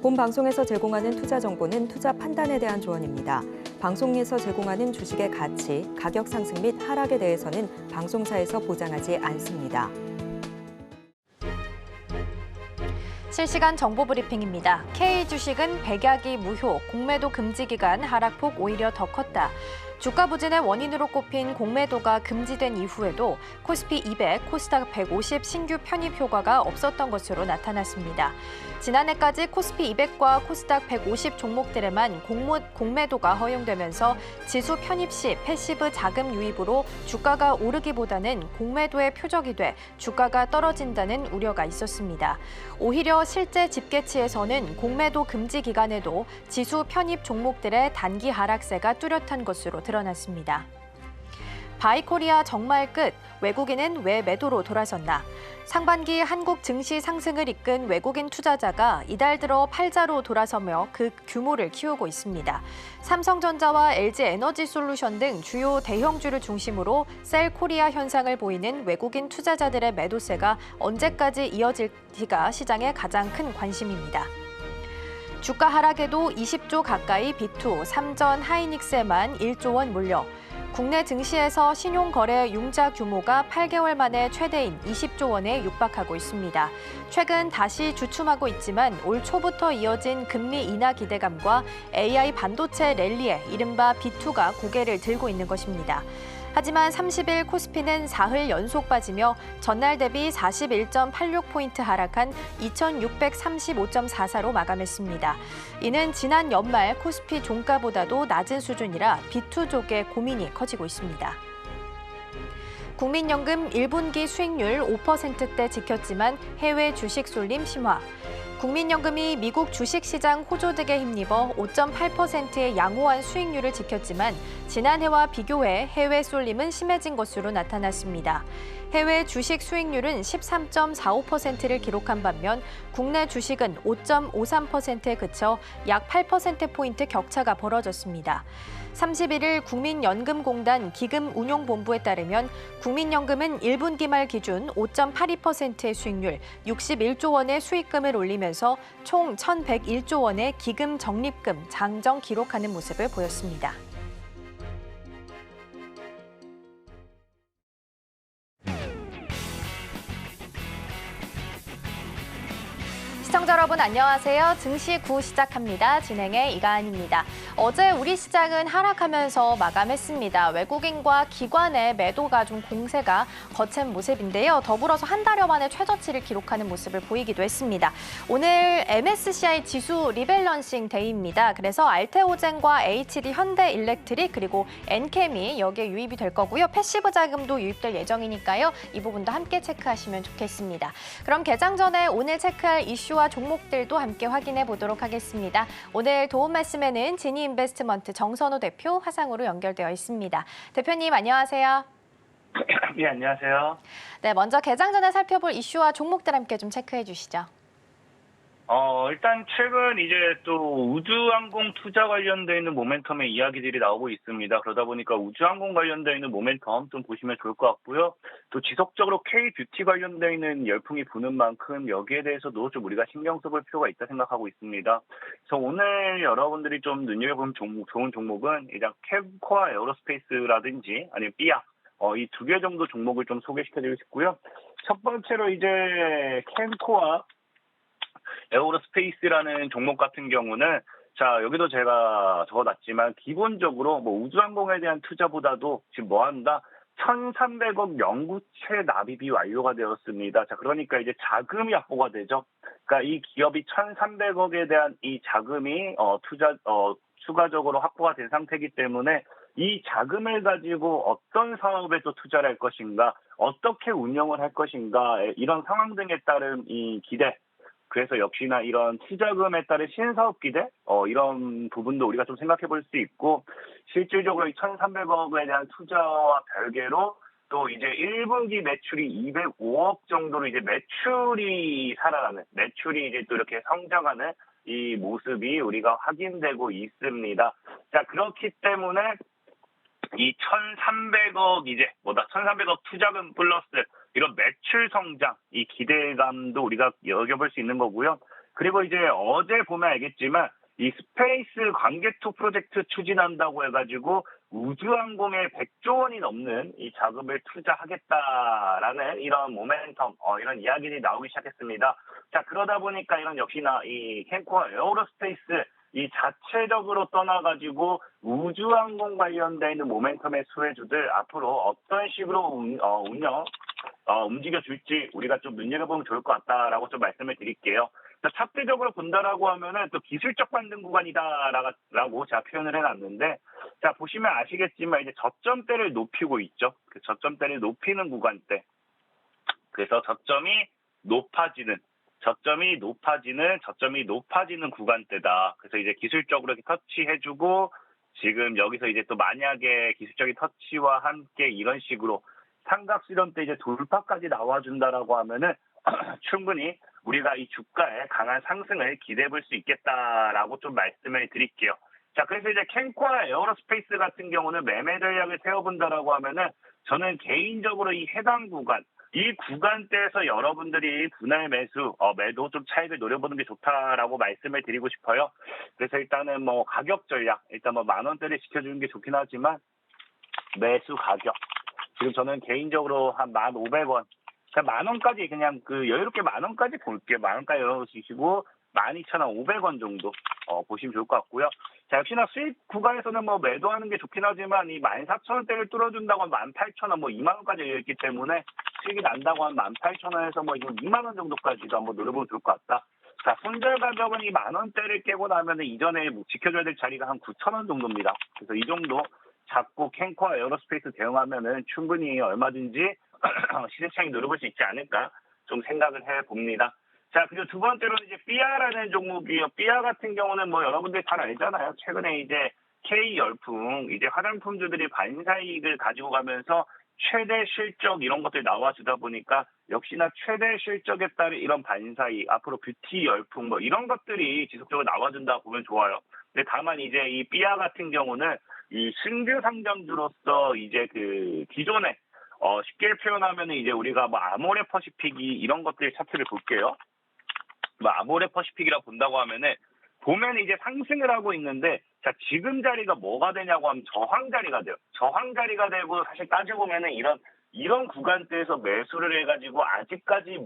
본 방송에서 제공하는 투자 정보는 투자 판단에 대한 조언입니다. 방송에서 제공하는 주식의 가치, 가격 상승 및 하락에 대해서는 방송사에서 보장하지 않습니다. 실시간 정보 브리핑입니다. K주식은 백약이 무효, 공매도 금지 기간 하락폭 오히려 더 컸다. 주가 부진의 원인으로 꼽힌 공매도가 금지된 이후에도 코스피 200, 코스닥 150 신규 편입 효과가 없었던 것으로 나타났습니다. 지난해까지 코스피 200과 코스닥 150 종목들에만 공매도가 허용되면서 지수 편입 시 패시브 자금 유입으로 주가가 오르기보다는 공매도의 표적이 돼 주가가 떨어진다는 우려가 있었습니다. 오히려 실제 집계치에서는 공매도 금지 기간에도 지수 편입 종목들의 단기 하락세가 뚜렷한 것으로 드러났습니다. 바이코리아 정말 끝, 외국인은 왜 매도로 돌아섰나? 상반기 한국 증시 상승을 이끈 외국인 투자자가 이달 들어 팔자로 돌아서며 그 규모를 키우고 있습니다. 삼성전자와 LG에너지솔루션 등 주요 대형주를 중심으로 셀 코리아 현상을 보이는 외국인 투자자들의 매도세가 언제까지 이어질지가 시장의 가장 큰 관심입니다. 주가 하락에도 20조 가까이 비투, 삼전, 하이닉스에만 1조 원 몰려 국내 증시에서 신용거래 융자 규모가 8개월 만에 최대인 20조 원에 육박하고 있습니다. 최근 다시 주춤하고 있지만 올 초부터 이어진 금리 인하 기대감과 AI 반도체 랠리에 이른바 비투가 고개를 들고 있는 것입니다. 하지만 30일 코스피는 사흘 연속 빠지며 전날 대비 41.86포인트 하락한 2635.44로 마감했습니다. 이는 지난 연말 코스피 종가보다도 낮은 수준이라 비투 쪽의 고민이 커지고 있습니다. 국민연금 1분기 수익률 5%대 지켰지만 해외 주식 쏠림 심화. 국민연금이 미국 주식시장 호조 득에 힘입어 5.8%의 양호한 수익률을 지켰지만 지난해와 비교해 해외 쏠림은 심해진 것으로 나타났습니다. 해외 주식 수익률은 13.45%를 기록한 반면 국내 주식은 5.53%에 그쳐 약 8%포인트 격차가 벌어졌습니다. 31일 국민연금공단 기금운용본부에 따르면 국민연금은 1분기 말 기준 5.82%의 수익률, 61조 원의 수익금을 올리면서 총 1,101조 원의 기금 적립금 장정 기록하는 모습을 보였습니다. 시청자 여러분 안녕하세요. 증시 9 시작합니다. 진행의 이가은입니다. 어제 우리 시장은 하락하면서 마감했습니다. 외국인과 기관의 매도가 좀 공세가 거센 모습인데요. 더불어서 한 달여 만에 최저치를 기록하는 모습을 보이기도 했습니다. 오늘 MSCI 지수 리밸런싱 데이입니다. 그래서 알테오젠과 HD 현대일렉트릭 그리고 엔케미 여기에 유입이 될 거고요. 패시브 자금도 유입될 예정이니까요. 이 부분도 함께 체크하시면 좋겠습니다. 그럼 개장 전에 오늘 체크할 이슈와 종목들도 함께 확인해 보도록 하겠습니다. 오늘 도움 말씀에는 지니인베스트먼트 정선호 대표 화상으로 연결되어 있습니다. 대표님 안녕하세요. 네, 안녕하세요. 네, 먼저 개장 전에 살펴볼 이슈와 종목들 함께 좀 체크해 주시죠. 일단 최근 이제 또 우주항공 투자 관련되어 있는 모멘텀의 이야기들이 나오고 있습니다. 그러다 보니까 우주항공 관련되어 있는 모멘텀 좀 보시면 좋을 것 같고요. 또 지속적으로 K-뷰티 관련되어 있는 열풍이 부는 만큼 여기에 대해서도 좀 우리가 신경 써볼 필요가 있다 생각하고 있습니다. 그래서 오늘 여러분들이 좀 눈여겨보면 좋은 종목은 일단 캡코아 에어로스페이스라든지 아니면 삐아 이 두 개 정도 종목을 좀 소개시켜드리고 싶고요. 첫 번째로 이제 캡코아 에어로스페이스라는 종목 같은 경우는 자 여기도 제가 적어놨지만 기본적으로 뭐 우주항공에 대한 투자보다도 지금 뭐한다 1,300억 연구체 납입이 완료가 되었습니다. 자 그러니까 이제 자금이 확보가 되죠. 그러니까 이 기업이 1,300억에 대한 이 자금이 추가적으로 확보가 된 상태이기 때문에 이 자금을 가지고 어떤 사업에 또 투자를 할 것인가, 어떻게 운영을 할 것인가 이런 상황 등에 따른 이 기대. 그래서 역시나 이런 투자금에 따른 신사업 기대 이런 부분도 우리가 좀 생각해 볼 수 있고 실질적으로 이 1,300억에 대한 투자와 별개로 또 이제 1분기 매출이 205억 정도로 이제 매출이 살아나는 매출이 이제 또 이렇게 성장하는 이 모습이 우리가 확인되고 있습니다. 자 그렇기 때문에 이 1,300억 1,300억 투자금 플러스 이런 매출 성장, 이 기대감도 우리가 여겨볼 수 있는 거고요. 그리고 이제 어제 보면 알겠지만 이 스페이스 광개2 프로젝트 추진한다고 해가지고 우주항공에 100조 원이 넘는 이 자금을 투자하겠다라는 이런 모멘텀, 이런 이야기들이 나오기 시작했습니다. 자, 그러다 보니까 이런 역시나 이 캔코와 에어로스페이스 이 자체적으로 떠나가지고 우주항공 관련돼 있는 모멘텀의 수혜주들 앞으로 어떤 식으로 움직여줄지 우리가 좀 눈여겨보면 좋을 것 같다라고 좀 말씀을 드릴게요. 차트적으로 본다라고 하면은 또 기술적 반등 구간이다라고 제가 표현을 해놨는데, 자, 보시면 아시겠지만 이제 저점대를 높이고 있죠. 그 저점대를 높이는 구간대. 그래서 저점이 높아지는 구간대다. 그래서 이제 기술적으로 이렇게 터치해주고, 지금 여기서 이제 또 만약에 기술적인 터치와 함께 이런 식으로 삼각수렴대 이제 돌파까지 나와준다라고 하면은 충분히 우리가 이 주가의 강한 상승을 기대해 볼 수 있겠다라고 좀 말씀을 드릴게요. 자, 그래서 이제 캔코와 에어로스페이스 같은 경우는 매매 전략을 세워본다라고 하면은 저는 개인적으로 이 해당 구간, 이 구간대에서 여러분들이 분할 매도 좀 차익을 노려보는 게 좋다라고 말씀을 드리고 싶어요. 그래서 일단은 뭐 가격 전략, 일단 뭐 10,000원대를 지켜주는 게 좋긴 하지만 매수 가격. 지금 저는 개인적으로 한 1,500원, 10,000원까지 그냥 여유롭게 10,000원까지 볼게요. 10,000원까지 열어주시고 12,500원 정도 보시면 좋을 것 같고요. 자, 역시나 수익 구간에서는 뭐 매도하는 게 좋긴 하지만 이 14,000원대를 뚫어준다고 하면 18,000원, 뭐 20,000원까지 열렸기 때문에 수익이 난다고 하면 18,000원에서 뭐 20,000원 정도까지도 한번 노려보면 좋을 것 같다. 자, 손절 가격은 이 10,000원대를 깨고 나면 이전에 지켜줘야 될 자리가 한 9,000원 정도입니다. 그래서 이 정도 잡고 캔코와 에어로스페이스 대응하면은 충분히 얼마든지 시세차익 노려볼 수 있지 않을까 좀 생각을 해봅니다. 자, 그리고 두 번째로는 이제 삐아라는 종목이요. 삐아 같은 경우는 뭐 여러분들이 잘 알잖아요. 최근에 이제 K 열풍, 이제 화장품주들이 반사이익을 가지고 가면서 최대 실적 이런 것들이 나와주다 보니까 역시나 최대 실적에 따른 이런 반사이익, 앞으로 뷰티 열풍 뭐 이런 것들이 지속적으로 나와준다 보면 좋아요. 근데 다만 이제 이 삐아 같은 경우는 이 신규 상장주로서 이제 기존에 쉽게 표현하면 이제 우리가 뭐 아모레 퍼시픽이 이런 것들 차트를 볼게요. 뭐 아모레 퍼시픽이라 본다고 하면은 보면 이제 상승을 하고 있는데, 자, 지금 자리가 뭐가 되냐고 하면 저항 자리가 돼요. 저항 자리가 되고 사실 따지고 보면은 이런 구간대에서 매수를 해가지고 아직까지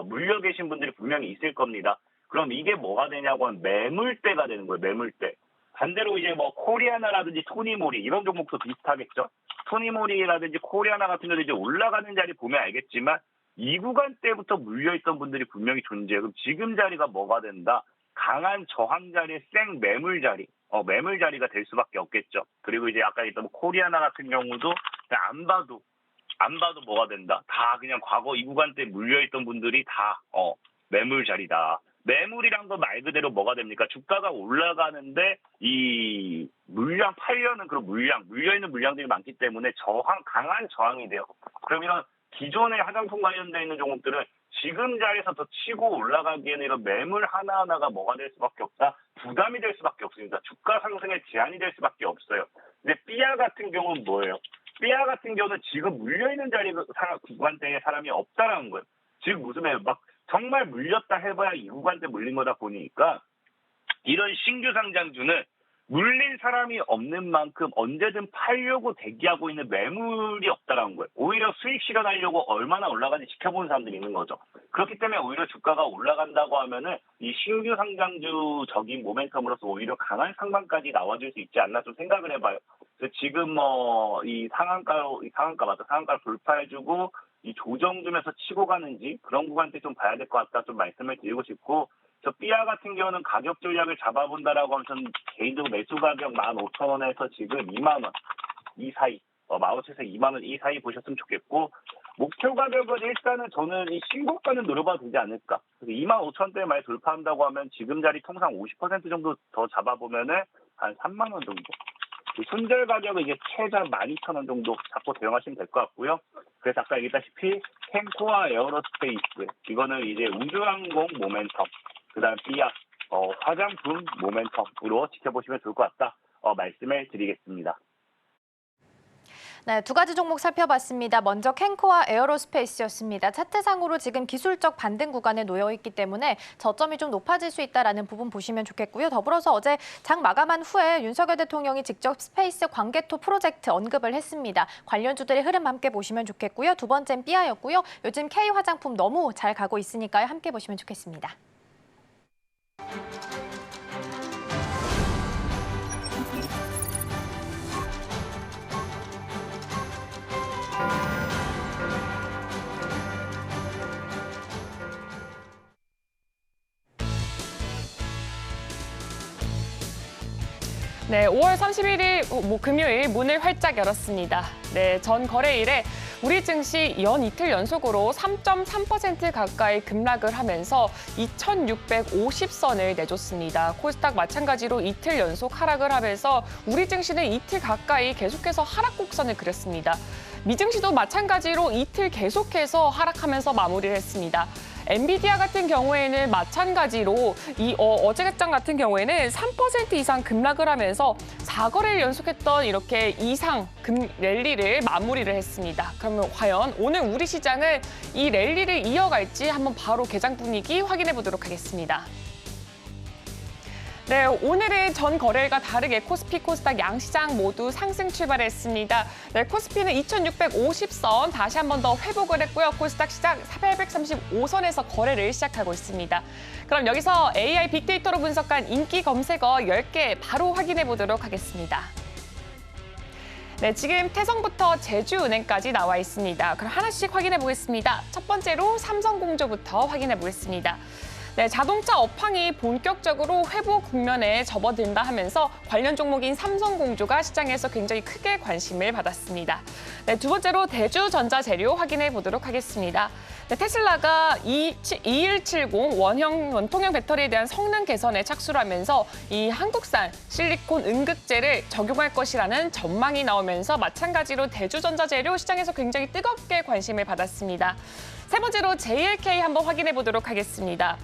물려 계신 분들이 분명히 있을 겁니다. 그럼 이게 뭐가 되냐고 하면 매물대가 되는 거예요. 매물대. 반대로 이제 뭐 코리아나라든지 토니모리 이런 종목도 비슷하겠죠. 토니모리라든지 코리아나 같은 경우도 이제 올라가는 자리 보면 알겠지만 이 구간대부터 물려있던 분들이 분명히 존재해요. 그럼 지금 자리가 뭐가 된다? 강한 저항 자리의 생 매물 자리, 매물 자리가 될 수밖에 없겠죠. 그리고 이제 아까 얘기했던 코리아나 같은 경우도 그냥 안 봐도 뭐가 된다. 다 그냥 과거 이 구간대에 물려있던 분들이 다 매물 자리다. 매물이란 건 말 그대로 뭐가 됩니까? 주가가 올라가는데 이 물량 팔려는 그런 물려있는 물량들이 많기 때문에 강한 저항이 돼요. 그럼 이런 기존의 화장품 관련돼 있는 종목들은 지금 자리에서 더 치고 올라가기에는 이런 매물 하나하나가 뭐가 될 수밖에 없다? 부담이 될 수밖에 없습니다. 주가 상승에 제한이 될 수밖에 없어요. 근데 삐아 같은 경우는 뭐예요? 삐아 같은 경우는 지금 물려있는 구간대에 사람이 없다라는 거예요. 지금 무슨 말이에요? 막 정말 물렸다 해봐야 이 구간대 물린 거다 보니까 이런 신규 상장주는 물린 사람이 없는 만큼 언제든 팔려고 대기하고 있는 매물이 없다라는 거예요. 오히려 수익 실현하려고 얼마나 올라가는지 지켜보는 사람들이 있는 거죠. 그렇기 때문에 오히려 주가가 올라간다고 하면은 이 신규 상장주적인 모멘텀으로서 오히려 강한 상방까지 나와줄 수 있지 않나 좀 생각을 해봐요. 그래서 지금 뭐 이 상한가를 돌파해주고 이 조정주면서 치고 가는지 그런 구간대 좀 봐야 될 것 같다 좀 말씀을 드리고 싶고, 저 삐아 같은 경우는 가격 전략을 잡아본다라고 하면 전 개인적으로 매수 가격 15,000원에서 지금 2만 원 이 사이, 15,000원에서 2만 원 이 사이 보셨으면 좋겠고, 목표 가격은 일단은 저는 이 신고가는 노려봐도 되지 않을까. 그래서 25,000원대에 많이 돌파한다고 하면 지금 자리 통상 50% 정도 더 잡아보면은 한 3만 원 정도. 손절 가격은 이제 최저 12,000원 정도 잡고 대응하시면 될 것 같고요. 그래서 아까 얘기했다시피 캔코와 에어로스페이스, 이거는 이제 우주항공 모멘텀, 그다음 삐아 화장품 모멘텀으로 지켜보시면 좋을 것 같다 말씀을 드리겠습니다. 네, 두 가지 종목 살펴봤습니다. 먼저 캔코와 에어로스페이스였습니다. 차트상으로 지금 기술적 반등 구간에 놓여 있기 때문에 저점이 좀 높아질 수 있다는 부분 보시면 좋겠고요. 더불어서 어제 장 마감한 후에 윤석열 대통령이 직접 스페이스 광개토 프로젝트 언급을 했습니다. 관련주들의 흐름 함께 보시면 좋겠고요. 두 번째는 삐아였고요. 요즘 K 화장품 너무 잘 가고 있으니까요. 함께 보시면 좋겠습니다. 네, 5월 31일 금요일 문을 활짝 열었습니다. 네, 전 거래일에 우리 증시 이틀 연속으로 3.3% 가까이 급락을 하면서 2,650선을 내줬습니다. 코스닥 마찬가지로 이틀 연속 하락을 하면서 우리 증시는 이틀 가까이 계속해서 하락 곡선을 그렸습니다. 미증시도 마찬가지로 이틀 계속해서 하락하면서 마무리를 했습니다. 엔비디아 같은 경우에는 마찬가지로 어제장 같은 경우에는 3% 이상 급락을 하면서 4거래를 연속했던 이렇게 이상 랠리를 마무리를 했습니다. 그러면 과연 오늘 우리 시장은 이 랠리를 이어갈지 한번 바로 개장 분위기 확인해 보도록 하겠습니다. 네, 오늘은 전 거래일과 다르게 코스피, 코스닥 양시장 모두 상승 출발했습니다. 네, 코스피는 2,650선 다시 한 번 더 회복을 했고요. 코스닥 시장 835선에서 거래를 시작하고 있습니다. 그럼 여기서 AI 빅데이터로 분석한 인기 검색어 10개 바로 확인해 보도록 하겠습니다. 네, 지금 태성부터 제주은행까지 나와 있습니다. 그럼 하나씩 확인해 보겠습니다. 첫 번째로 삼성공조부터 확인해 보겠습니다. 네, 자동차 업황이 본격적으로 회복 국면에 접어든다 하면서 관련 종목인 삼성공조가 시장에서 굉장히 크게 관심을 받았습니다. 네, 두 번째로 대주전자재료 확인해 보도록 하겠습니다. 네, 테슬라가 2170 원통형 배터리에 대한 성능 개선에 착수를 하면서 이 한국산 실리콘 음극재를 적용할 것이라는 전망이 나오면서 마찬가지로 대주전자재료 시장에서 굉장히 뜨겁게 관심을 받았습니다. 세 번째로 JLK 한번 확인해 보도록 하겠습니다.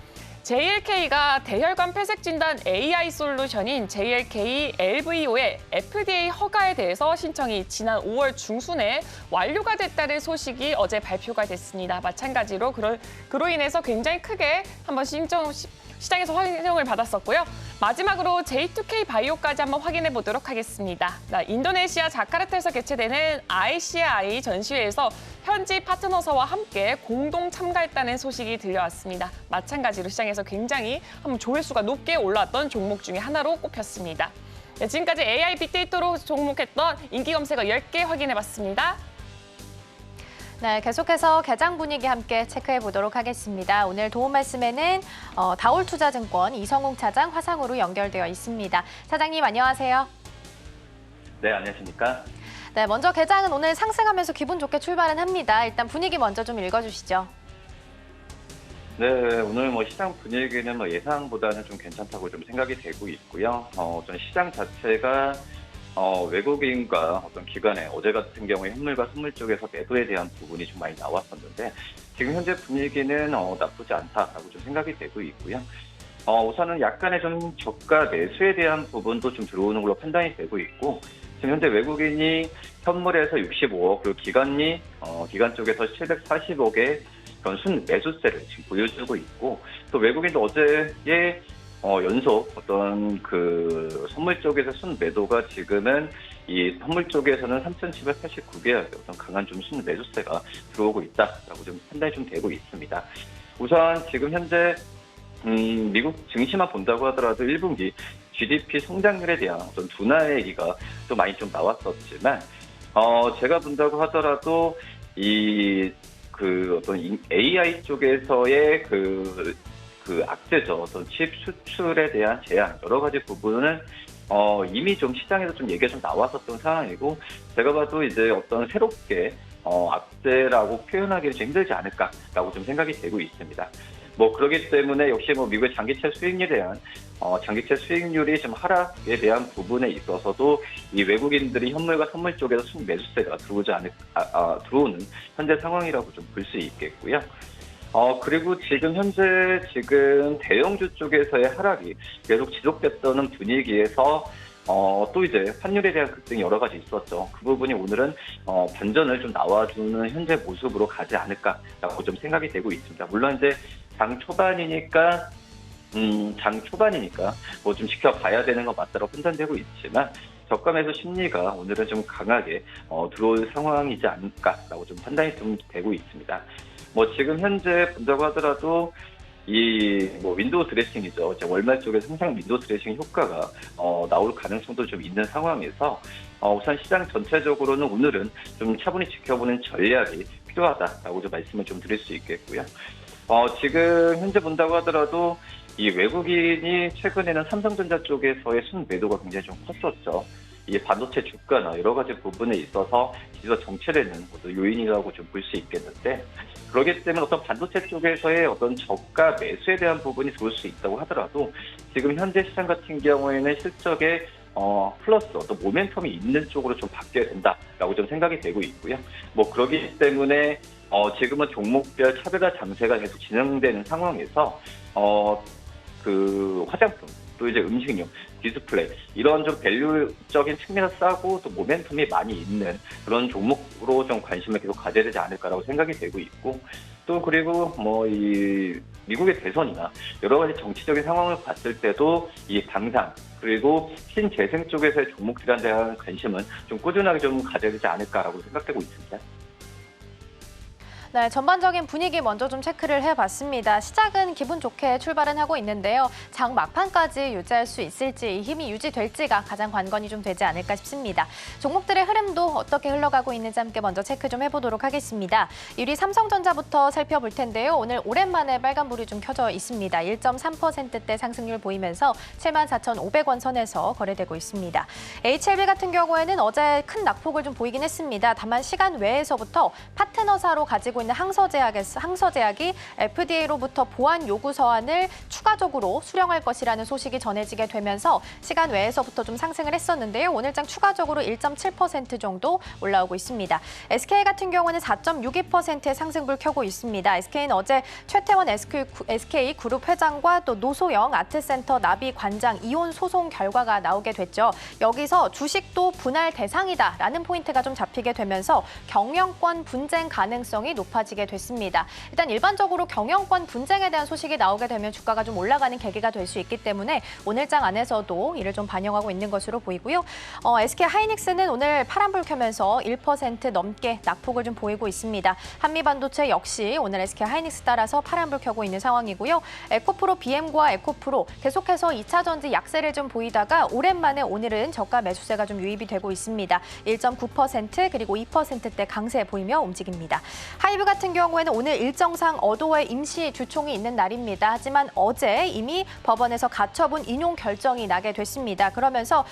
JLK가 대혈관 폐색 진단 AI 솔루션인 JLK LVO의 FDA 허가에 대해서 신청이 지난 5월 중순에 완료가 됐다는 소식이 어제 발표가 됐습니다. 마찬가지로 그로 인해서 굉장히 크게 한번 시장에서 환영을 받았었고요. 마지막으로 J2K 바이오까지 한번 확인해 보도록 하겠습니다. 인도네시아 자카르타에서 개최되는 ICI 전시회에서 현지 파트너사와 함께 공동 참가했다는 소식이 들려왔습니다. 마찬가지로 시장에서 굉장히 한번 조회수가 높게 올라왔던 종목 중에 하나로 꼽혔습니다. 네, 지금까지 AI 빅데이터로 종목했던 인기 검색어 10개 확인해봤습니다. 네, 계속해서 개장 분위기 함께 체크해 보도록 하겠습니다. 오늘 도움 말씀에는 다올투자증권 이성웅 차장 화상으로 연결되어 있습니다. 차장님 안녕하세요. 네, 안녕하십니까? 네, 먼저 개장은 오늘 상승하면서 기분 좋게 출발은 합니다. 일단 분위기 먼저 좀 읽어주시죠. 네, 오늘 시장 분위기는 예상보다는 좀 괜찮다고 좀 생각이 되고 있고요. 어떤 시장 자체가 외국인과 어떤 기관의 어제 같은 경우에 현물과 선물 쪽에서 매도에 대한 부분이 좀 많이 나왔었는데 지금 현재 분위기는 나쁘지 않다라고 좀 생각이 되고 있고요. 우선은 약간의 좀 저가 매수에 대한 부분도 좀 들어오는 걸로 판단이 되고 있고 지금 현재 외국인이 현물에서 65억 그리고 기관 쪽에서 740억의 그런 순 매수세를 지금 보여주고 있고 또 외국인도 어제의 연속 어떤 그 선물 쪽에서 순 매도가 지금은 이 선물 쪽에서는 3,789개의 어떤 강한 좀 순 매수세가 들어오고 있다라고 좀 판단이 좀 되고 있습니다. 우선 지금 현재 미국 증시만 본다고 하더라도 1분기 GDP 성장률에 대한 어떤 둔화 얘기가 또 많이 좀 나왔었지만 제가 본다고 하더라도 어떤 AI 쪽에서의 그 악재죠. 어떤 칩 수출에 대한 제한 여러 가지 부분은 이미 좀 시장에서 좀 얘기가 좀 나왔었던 상황이고 제가 봐도 이제 어떤 새롭게 악재라고 표현하기는 좀 힘들지 않을까라고 좀 생각이 되고 있습니다. 그렇기 때문에 역시 미국의 장기채 수익률에 대한 장기채 수익률이 좀 하락에 대한 부분에 있어서도 이 외국인들이 현물과 선물 쪽에서 순 매수세가 들어오는 현재 상황이라고 좀 볼 수 있겠고요. 그리고 지금 현재 대형주 쪽에서의 하락이 계속 지속됐던 분위기에서 또 이제 환율에 대한 급등이 여러 가지 있었죠. 그 부분이 오늘은 반전을 좀 나와주는 현재 모습으로 가지 않을까라고 좀 생각이 되고 있습니다. 물론 이제 장 초반이니까 뭐 좀 지켜봐야 되는 건 맞다고 판단되고 있지만 저가 매수 심리가 오늘은 좀 강하게 들어올 상황이지 않을까라고 좀 판단이 좀 되고 있습니다. 뭐 지금 현재 본다고 하더라도 뭐 윈도우 드레싱이죠. 이제 월말 쪽에 상상 윈도우 드레싱 효과가 나올 가능성도 좀 있는 상황에서 우선 시장 전체적으로는 오늘은 좀 차분히 지켜보는 전략이 필요하다라고 좀 말씀을 좀 드릴 수 있겠고요. 지금 현재 본다고 하더라도 이 외국인이 최근에는 삼성전자 쪽에서의 순매도가 굉장히 좀 컸었죠. 이 반도체 주가나 여러 가지 부분에 있어서 지수 정체되는 요인이라고 좀 볼 수 있겠는데, 그렇기 때문에 어떤 반도체 쪽에서의 어떤 저가 매수에 대한 부분이 좋을 수 있다고 하더라도 지금 현재 시장 같은 경우에는 실적에 플러스 어떤 모멘텀이 있는 쪽으로 좀 바뀌어야 된다라고 좀 생각이 되고 있고요. 뭐 그렇기 때문에 지금은 종목별 차별화 장세가 계속 진행되는 상황에서 그 화장품 또 이제 음식료, 디스플레이 이런 좀 밸류적인 측면에서 싸고 또 모멘텀이 많이 있는 그런 종목으로 좀 관심을 계속 가져야 되지 않을까라고 생각이 되고 있고, 또 그리고 뭐 이 미국의 대선이나 여러 가지 정치적인 상황을 봤을 때도 이 방산 그리고 신재생 쪽에서의 종목들에 대한 관심은 좀 꾸준하게 좀 가져야 되지 않을까라고 생각되고 있습니다. 네, 전반적인 분위기 먼저 좀 체크를 해봤습니다. 시작은 기분 좋게 출발은 하고 있는데요. 장 막판까지 유지할 수 있을지, 이 힘이 유지될지가 가장 관건이 좀 되지 않을까 싶습니다. 종목들의 흐름도 어떻게 흘러가고 있는지 함께 먼저 체크 좀 해보도록 하겠습니다. 1위 삼성전자부터 살펴볼 텐데요. 오늘 오랜만에 빨간불이 좀 켜져 있습니다. 1.3%대 상승률 보이면서 74,500원 선에서 거래되고 있습니다. HLB 같은 경우에는 어제 큰 낙폭을 좀 보이긴 했습니다. 다만 시간 외에서부터 파트너사로 가지고 있는 항서제약이 FDA로부터 보안 요구 서한을 추가적으로 수령할 것이라는 소식이 전해지게 되면서 시간 외에서부터 좀 상승을 했었는데요. 오늘장 추가적으로 1.7% 정도 올라오고 있습니다. SK 같은 경우는 4.62%의 상승불 켜고 있습니다. SK는 어제 최태원 SK 그룹 회장과 또 노소영 아트센터 나비 관장 이혼 소송 결과가 나오게 됐죠. 여기서 주식도 분할 대상이다라는 포인트가 좀 잡히게 되면서 경영권 분쟁 가능성이 높아지게 됐습니다. 일단 일반적으로 경영권 분쟁에 대한 소식이 나오게 되면 주가가 좀 올라가는 계기가 될 수 있기 때문에 오늘장 안에서도 이를 좀 반영하고 있는 것으로 보이고요. SK 하이닉스는 오늘 파란불 켜면서 1% 넘게 낙폭을 좀 보이고 있습니다. 한미반도체 역시 오늘 SK 하이닉스 따라서 파란불 켜고 있는 상황이고요. 에코프로 BM과 에코프로 계속해서 2차 전지 약세를 좀 보이다가 오랜만에 오늘은 저가 매수세가 좀 유입이 되고 있습니다. 1.9% 그리고 2%대 강세 보이며 움직입니다. 하이브 같은 경우에는 오늘 일정상 어도의 임시 주총이 있는 날입니다. 하지만 어제 이미 법원에서 가처분 인용 결정이 나게 됐습니다. 그러면서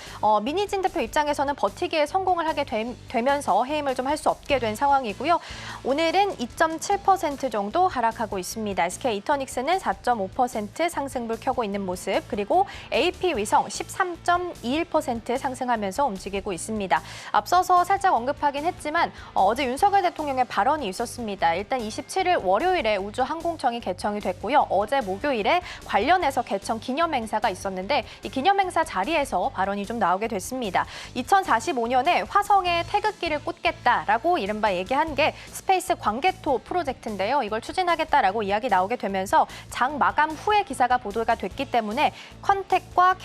민희진 대표 입장에서는 버티기에 성공을 하게 되면서 해임을 좀 할 수 없게 된 상황이고요. 오늘은 2.7% 정도 하락하고 있습니다. SK 이터닉스는 4.5% 상승불 켜고 있는 모습, 그리고 AP위성 13.21% 상승하면서 움직이고 있습니다. 앞서서 살짝 언급하긴 했지만 어제 윤석열 대통령의 발언이 있었습니다. 일단 27일 월요일에 우주항공청이 개청이 됐고요. 어제 목요일에 관련해서 개청 기념행사가 있었는데 이 기념행사 자리에서 발언이 좀 나오게 됐습니다. 2045년에 화성에 태극기를 꽂겠다라고 이른바 얘기한 게 스페이스 광개토 프로젝트인데요. 이걸 추진하겠다라고 이야기 나오게 되면서 장 마감 후에 기사가 보도가 됐기 때문에 컨텍과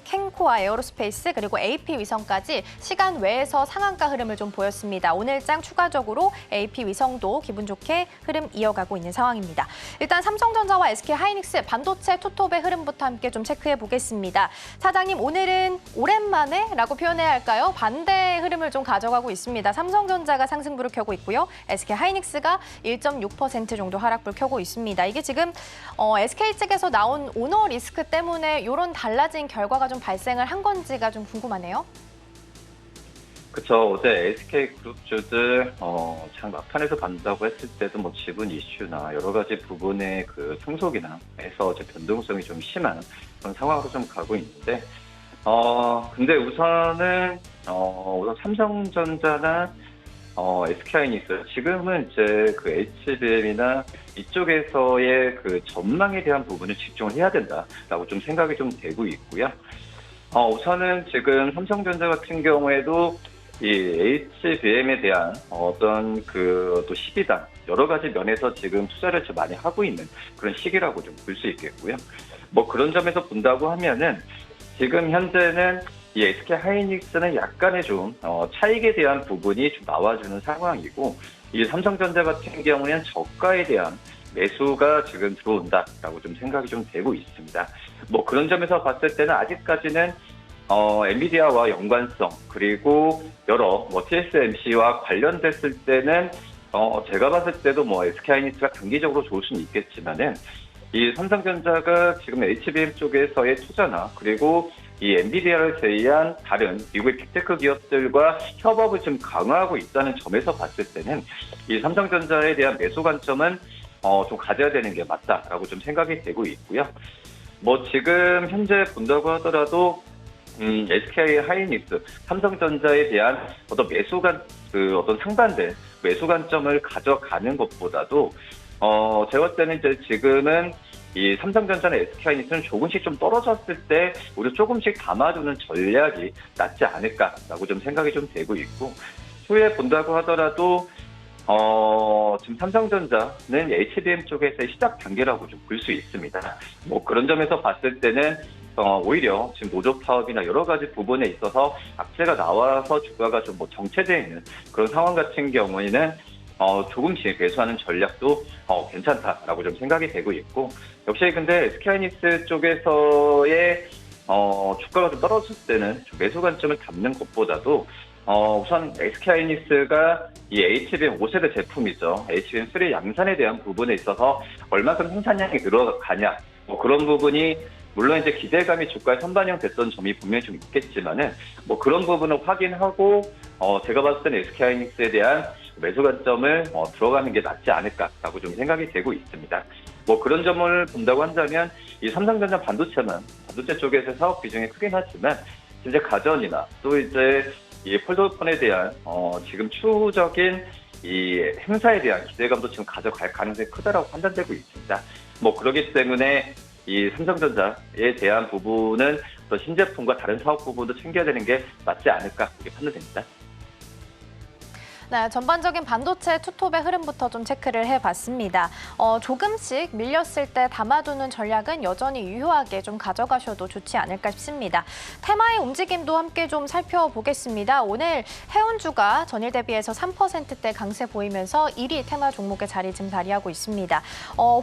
캔코아 에어로스페이스 그리고 AP위성까지 시간 외에서 상한가 흐름을 좀 보였습니다. 오늘장 추가적으로 AP위성도 기분 좋게 흐름 이어가고 있는 상황입니다. 일단 삼성전자와 SK하이닉스 반도체 투톱의 흐름부터 함께 좀 체크해 보겠습니다. 사장님, 오늘은 오랜만에라고 표현해야 할까요? 반대 흐름을 좀 가져가고 있습니다. 삼성전자가 상승불을 켜고 있고요. SK하이닉스가 1.6% 정도 하락불 켜고 있습니다. 이게 지금 SK 측에서 나온 오너 리스크 때문에 이런 달라진 결과가 좀 발생을 한 건지가 좀 궁금하네요. 그렇죠. 어제 SK 그룹주들 장 막판에서 간다고 했을 때도 뭐 지분 이슈나 여러 가지 부분의 그 상속이나 해서 변동성이 좀 심한 그런 상황으로 좀 가고 있는데, 근데 우선 삼성전자나 SK하이닉스 지금은 이제 그 HBM이나 이쪽에서의 그 전망에 대한 부분을 집중을 해야 된다라고 좀 생각이 좀 되고 있고요. 우선은 지금 삼성전자 같은 경우에도 이 HBM에 대한 어떤 또 시기당 여러 가지 면에서 지금 투자를 좀 많이 하고 있는 그런 시기라고 좀 볼 수 있겠고요. 뭐 그런 점에서 본다고 하면은 지금 현재는 이 SK 하이닉스는 약간의 좀 차익에 대한 부분이 좀 나와주는 상황이고, 이 삼성전자 같은 경우는 저가에 대한 매수가 지금 들어온다라고 좀 생각이 좀 되고 있습니다. 뭐 그런 점에서 봤을 때는 아직까지는 엔비디아와 연관성, 그리고 여러 TSMC와 관련됐을 때는 제가 봤을 때도 SK하이닉스가 단기적으로 좋을 수는 있겠지만은, 이 삼성전자가 지금 HBM 쪽에서의 투자나 그리고 이 엔비디아를 제외한 다른 미국의 빅테크 기업들과 협업을 좀 강화하고 있다는 점에서 봤을 때는 이 삼성전자에 대한 매수 관점은 좀 가져야 되는 게 맞다라고 좀 생각이 되고 있고요. 뭐 지금 현재 본다고 하더라도 SK 하이닉스, 삼성전자에 대한 어떤 어떤 상반된 매수 관점을 가져가는 것보다도 제가 봤을 때는 이제 지금은 이 삼성전자나 SK 하이닉스는 조금씩 좀 떨어졌을 때 우리 조금씩 담아두는 전략이 낫지 않을까라고 좀 생각이 좀 되고 있고, 추후에 본다고 하더라도 지금 삼성전자는 HBM 쪽에서의 시작 단계라고 좀 볼 수 있습니다. 뭐 그런 점에서 봤을 때는 오히려 지금 노조 파업이나 여러 가지 부분에 있어서 악재가 나와서 주가가 좀 정체되어 있는 그런 상황 같은 경우에는 조금씩 배수하는 전략도 괜찮다라고 좀 생각이 되고 있고, 역시 근데 SK하이닉스 쪽에서의 주가가 좀 떨어질 때는 좀 매수 관점을 담는 것보다도 우선 SK하이닉스가 이 HBM 5세대 제품이죠. HBM3 양산에 대한 부분에 있어서 얼마큼 생산량이 늘어가냐, 뭐 그런 부분이 물론 이제 기대감이 주가에 선반영됐던 점이 분명히 좀 있겠지만은 뭐 그런 부분을 확인하고 제가 봤을 때는 SK하이닉스에 대한 매수 관점을 들어가는 게 낫지 않을까라고 좀 생각이 되고 있습니다. 뭐 그런 점을 본다고 한다면 이 삼성전자 반도체 쪽에서 사업 비중이 크긴 하지만 이제 가전이나 또 이제 이 폴더폰에 대한 지금 추후적인 이 행사에 대한 기대감도 지금 가져갈 가능성이 크다라고 판단되고 있습니다. 뭐 그렇기 때문에 이 삼성전자에 대한 부분은 또 신제품과 다른 사업 부분도 챙겨야 되는 게 맞지 않을까 이렇게 판단됩니다. 네, 전반적인 반도체 투톱의 흐름부터 좀 체크를 해봤습니다. 조금씩 밀렸을 때 담아두는 전략은 여전히 유효하게 좀 가져가셔도 좋지 않을까 싶습니다. 테마의 움직임도 함께 좀 살펴보겠습니다. 오늘 해운주가 전일 대비해서 3%대 강세 보이면서 1위 테마 종목의 자리 지금 자리하고 있습니다.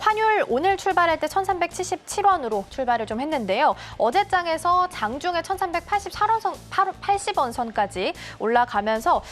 환율 오늘 출발할 때 1,377원으로 출발을 좀 했는데요. 어제장에서 장중에 1,380원 선까지 올라가면서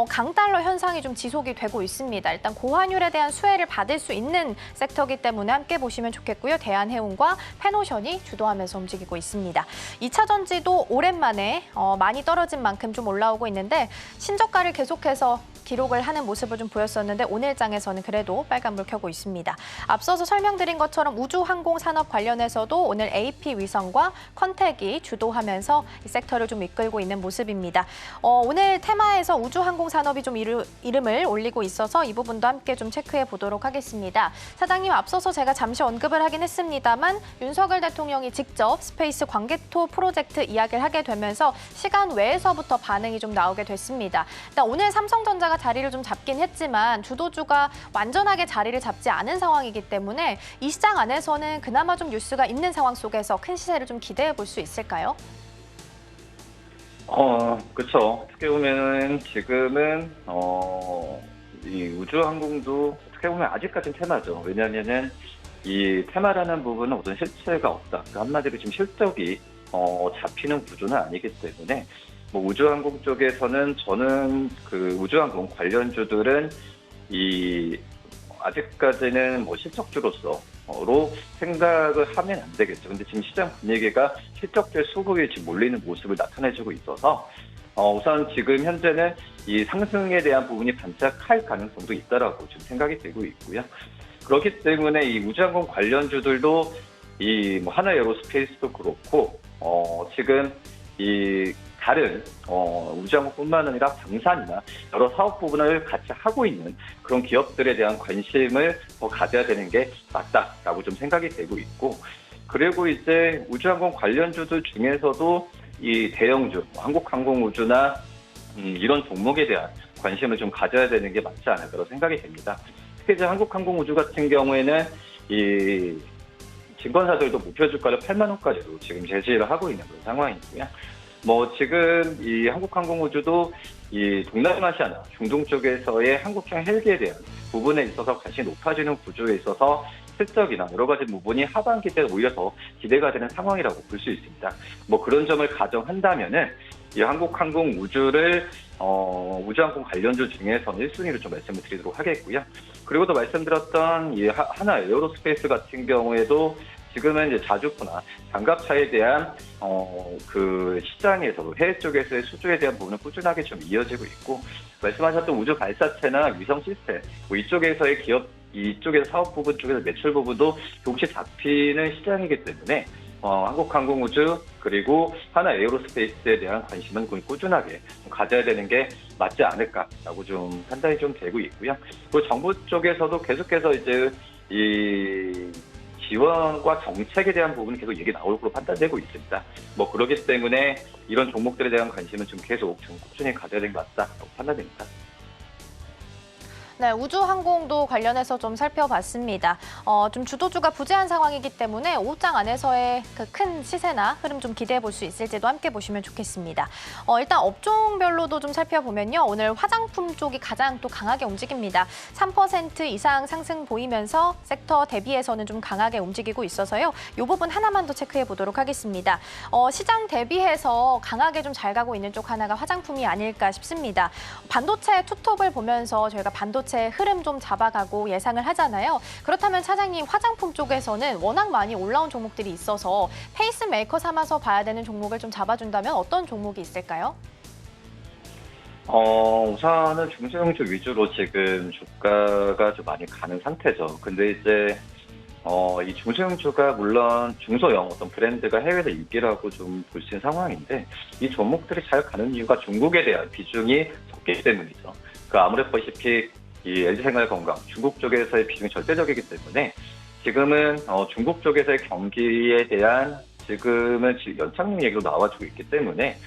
강달러 현상이 좀 지속이 되고 있습니다. 일단 고환율에 대한 수혜를 받을 수 있는 섹터이기 때문에 함께 보시면 좋겠고요. 대한해운과 페노션이 주도하면서 움직이고 있습니다. 2차 전지도 오랜만에 많이 떨어진 만큼 좀 올라오고 있는데 신저가를 계속해서 기록을 하는 모습을 좀 보였었는데 오늘장에서는 그래도 빨간불 켜고 있습니다. 앞서서 설명드린 것처럼 우주항공산업 관련해서도 오늘 AP위성과 컨텍이 주도하면서 이 섹터를 좀 이끌고 있는 모습입니다. 오늘 테마에서 우주항공산업이 좀 이름을 올리고 있어서 이 부분도 함께 좀 체크해 보도록 하겠습니다. 사장님, 앞서서 제가 잠시 언급을 하긴 했습니다만 윤석열 대통령이 직접 스페이스 광개토 프로젝트 이야기를 하게 되면서 시간 외에서부터 반응이 좀 나오게 됐습니다. 일단 오늘 삼성전자가 자리를 좀 잡긴 했지만 주도주가 완전하게 자리를 잡지 않은 상황이기 때문에 이 시장 안에서는 그나마 좀 뉴스가 있는 상황 속에서 큰 시세를 좀 기대해 볼 수 있을까요? 그렇죠. 어떻게 보면 지금은 이 우주항공도 어떻게 보면 아직까지는 테마죠. 왜냐하면은 이 테마라는 부분은 어떤 실체가 없다. 그러니까 한마디로 지금 실적이 잡히는 구조는 아니기 때문에 뭐 우주항공 쪽에서는 저는 그 우주항공 관련주들은 이 아직까지는 뭐 실적주로서로 생각을 하면 안 되겠죠. 근데 지금 시장 분위기가 실적주의 수급이 지금 몰리는 모습을 나타내주고 있어서 우선 지금 현재는 이 상승에 대한 부분이 반짝할 가능성도 있다라고 지금 생각이 되고 있고요. 그렇기 때문에 이 우주항공 관련주들도 이 뭐 하나에어로스페이스도 그렇고 지금 이 다른 우주항공뿐만 아니라 방산이나 여러 사업 부분을 같이 하고 있는 그런 기업들에 대한 관심을 더 가져야 되는 게 맞다라고 좀 생각이 되고 있고, 그리고 이제 우주항공 관련주들 중에서도 이 대형주, 한국항공우주나 이런 종목에 대한 관심을 좀 가져야 되는 게 맞지 않을까라고 생각이 됩니다. 특히 이제 한국항공우주 같은 경우에는 이 증권사들도 목표 주가를 8만 원까지도 지금 제시를 하고 있는 그런 상황이고요. 뭐 지금 이 한국항공우주도 이 동남아시아나 중동 쪽에서의 한국형 헬기에 대한 부분에 있어서 관심이 높아지는 구조에 있어서 실적이나 여러 가지 부분이 하반기 때 오히려 더 기대가 되는 상황이라고 볼 수 있습니다. 뭐 그런 점을 가정한다면은 이 한국항공우주를 우주항공 관련주 중에서는 1순위로 좀 말씀을 드리도록 하겠고요. 그리고 또 말씀드렸던 이 하나 에어로스페이스 같은 경우에도 지금은 이제 자주포나 장갑차에 대한 그 시장에서도 해외 쪽에서의 수주에 대한 부분은 꾸준하게 좀 이어지고 있고, 말씀하셨던 우주 발사체나 위성 시스템 뭐 이쪽에서의 기업 이쪽에서 사업 부분 쪽에서 매출 부분도 조금씩 잡히는 시장이기 때문에 한국항공우주 그리고 하나 에어로스페이스에 대한 관심은 꾸준하게 가져야 되는 게 맞지 않을까라고 좀 판단이 좀 되고 있고요. 그리고 정부 쪽에서도 계속해서 이제 이 지원과 정책에 대한 부분은 계속 얘기 나올 걸로 판단되고 있습니다. 뭐 그렇기 때문에 이런 종목들에 대한 관심은 좀 계속 좀 꾸준히 가져야 되는 것 같다라고 판단됩니다. 네, 우주항공도 관련해서 좀 살펴봤습니다. 좀 주도주가 부재한 상황이기 때문에 오후장 안에서의 그 큰 시세나 흐름 좀 기대해 볼 수 있을지도 함께 보시면 좋겠습니다. 일단 업종별로도 좀 살펴보면요. 오늘 화장품 쪽이 가장 또 강하게 움직입니다. 3% 이상 상승 보이면서 섹터 대비해서는 좀 강하게 움직이고 있어서요. 이 부분 하나만 더 체크해 보도록 하겠습니다. 시장 대비해서 강하게 좀 잘 가고 있는 쪽 하나가 화장품이 아닐까 싶습니다. 반도체 투톱을 보면서 저희가 반도체 흐름 좀 잡아가고 예상을 하잖아요. 그렇다면 차장님, 화장품 쪽에서는 워낙 많이 올라온 종목들이 있어서 페이스메이커 삼아서 봐야 되는 종목을 좀 잡아준다면 어떤 종목이 있을까요? 우선은 중소형주 위주로 지금 주가가 좀 많이 가는 상태죠. 근데 이제 이 중소형주가 물론 중소형 어떤 브랜드가 해외에서 인기를 하고 좀 볼 수 있는 상황인데, 이 종목들이 잘 가는 이유가 중국에 대한 비중이 적기 때문이죠. 그 아무래도 보시피 이 LG생활건강 중국 쪽에서의 비중이 절대적이기 때문에 지금은 중국 쪽에서의 경기에 대한 지금은 연착륙 얘기로 나와주고 있기 때문에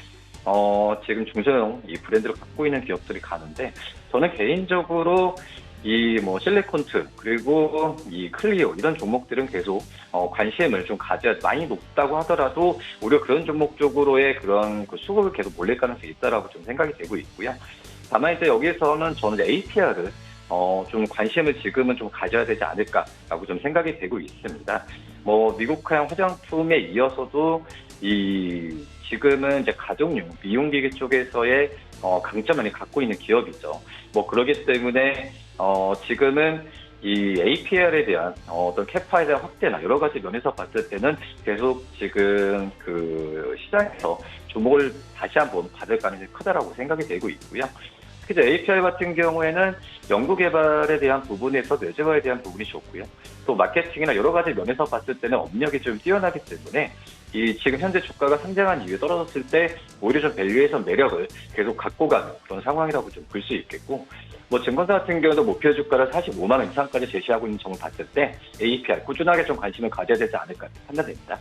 지금 중소형 이 브랜드를 갖고 있는 기업들이 가는데, 저는 개인적으로 이 뭐 실리콘트 그리고 이 클리오 이런 종목들은 계속 관심을 좀 가져야, 많이 높다고 하더라도 오히려 그런 종목 쪽으로의 그런 그 수급을 계속 몰릴 가능성이 있다라고 좀 생각이 되고 있고요. 다만 이제 여기서는 저는 이제 APR을 좀 관심을 지금은 좀 가져야 되지 않을까라고 좀 생각이 되고 있습니다. 뭐 미국형 화장품에 이어서도 이 지금은 이제 가정용 미용기기 쪽에서의 강점을 갖고 있는 기업이죠. 뭐 그렇기 때문에 지금은 이 APR에 대한 어떤 캐파에 대한 확대나 여러 가지 면에서 봤을 때는 계속 지금 그 시장에서 주목을 다시 한번 받을 가능성이 크다라고 생각이 되고 있고요. 특히 이제 APR 같은 경우에는 연구개발에 대한 부분에서 내재화에 대한 부분이 좋고요. 또 마케팅이나 여러 가지 면에서 봤을 때는 업력이 좀 뛰어나기 때문에 이 지금 현재 주가가 상장한 이후에 떨어졌을 때 오히려 좀 밸류에이션 매력을 계속 갖고 가는 그런 상황이라고 좀 볼 수 있겠고, 뭐 증권사 같은 경우도 목표 주가를 45만 원 이상까지 제시하고 있는 점을 봤을 때 APR 꾸준하게 좀 관심을 가져야 되지 않을까 판단됩니다.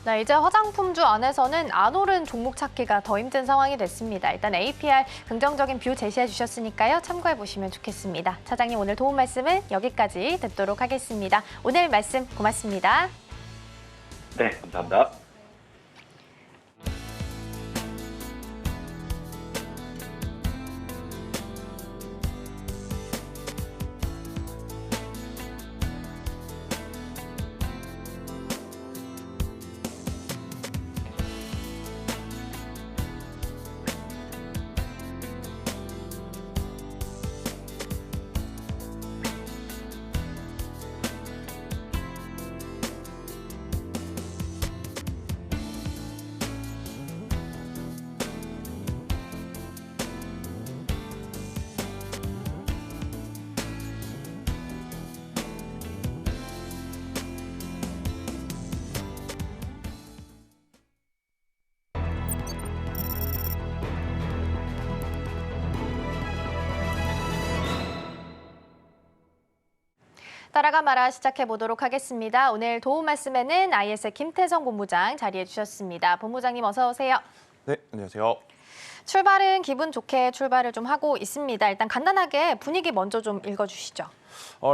네, 이제 화장품주 안에서는 안 오른 종목 찾기가 더 힘든 상황이 됐습니다. 일단 APR 긍정적인 뷰 제시해 주셨으니까요. 참고해 보시면 좋겠습니다. 차장님, 오늘 도움 말씀은 여기까지 듣도록 하겠습니다. 오늘 말씀 고맙습니다. 네, 감사합니다. 따라가 말아 시작해 보도록 하겠습니다. 오늘 도움 말씀에는 IS의 김태성 본부장 자리해 주셨습니다. 본부장님 어서 오세요. 네, 안녕하세요. 출발은 기분 좋게 출발을 좀 하고 있습니다. 일단 간단하게 분위기 먼저 좀 읽어주시죠.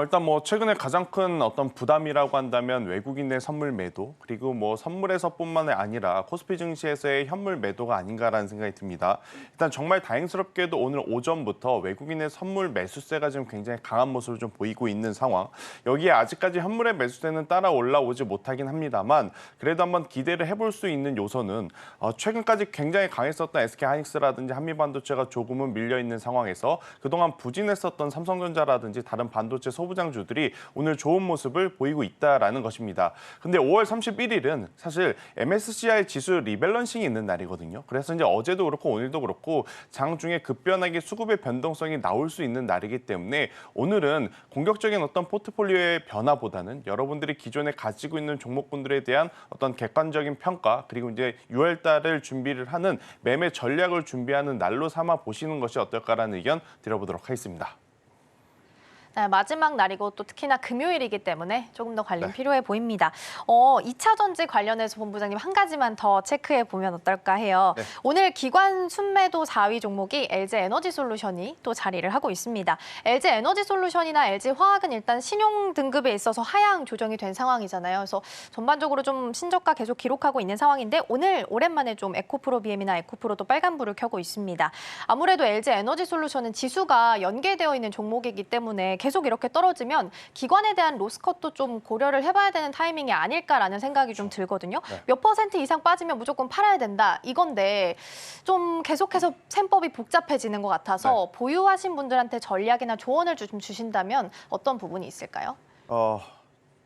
일단 최근에 가장 큰 어떤 부담이라고 한다면 외국인의 선물 매도, 그리고 선물에서뿐만 아니라 코스피 증시에서의 현물 매도가 아닌가라는 생각이 듭니다. 일단 정말 다행스럽게도 오늘 오전부터 외국인의 선물 매수세가 지금 굉장히 강한 모습을 좀 보이고 있는 상황. 여기에 아직까지 현물의 매수세는 따라 올라오지 못하긴 합니다만 그래도 한번 기대를 해볼 수 있는 요소는 최근까지 굉장히 강했었던 SK하이닉스라든지 한미반도체가 조금은 밀려 있는 상황에서 그동안 부진했었던 삼성전자라든지 다른 반도체 소부장주들이 오늘 좋은 모습을 보이고 있다라는 것입니다. 근데 5월 31일은 사실 MSCI 지수 리밸런싱이 있는 날이거든요. 그래서 이제 어제도 그렇고 오늘도 그렇고 장중에 급변하게 수급의 변동성이 나올 수 있는 날이기 때문에 오늘은 공격적인 어떤 포트폴리오의 변화보다는 여러분들이 기존에 가지고 있는 종목군들에 대한 어떤 객관적인 평가, 그리고 이제 6월 달을 준비를 하는 매매 전략을 준비하는 날로 삼아 보시는 것이 어떨까라는 의견 드려보도록 하겠습니다. 네, 마지막 날이고 또 특히나 금요일이기 때문에 조금 더 관련 네. 필요해 보입니다. 2차 전지 관련해서 본부장님 한 가지만 더 체크해 보면 어떨까 해요. 네. 오늘 기관 순매도 4위 종목이 LG에너지솔루션이 또 자리를 하고 있습니다. LG에너지솔루션이나 LG화학은 일단 신용 등급에 있어서 하향 조정이 된 상황이잖아요. 그래서 전반적으로 좀 신저가 계속 기록하고 있는 상황인데 오늘 오랜만에 좀 에코프로 BM이나 에코프로도 빨간불을 켜고 있습니다. 아무래도 LG에너지솔루션은 지수가 연계되어 있는 종목이기 때문에 계속 이렇게 떨어지면 기관에 대한 로스컷도 좀 고려를 해봐야 되는 타이밍이 아닐까라는 생각이 좀 들거든요. 네. 몇 퍼센트 이상 빠지면 무조건 팔아야 된다 이건데 좀 계속해서 셈법이 복잡해지는 것 같아서 보유하신 분들한테 전략이나 조언을 좀 주신다면 어떤 부분이 있을까요?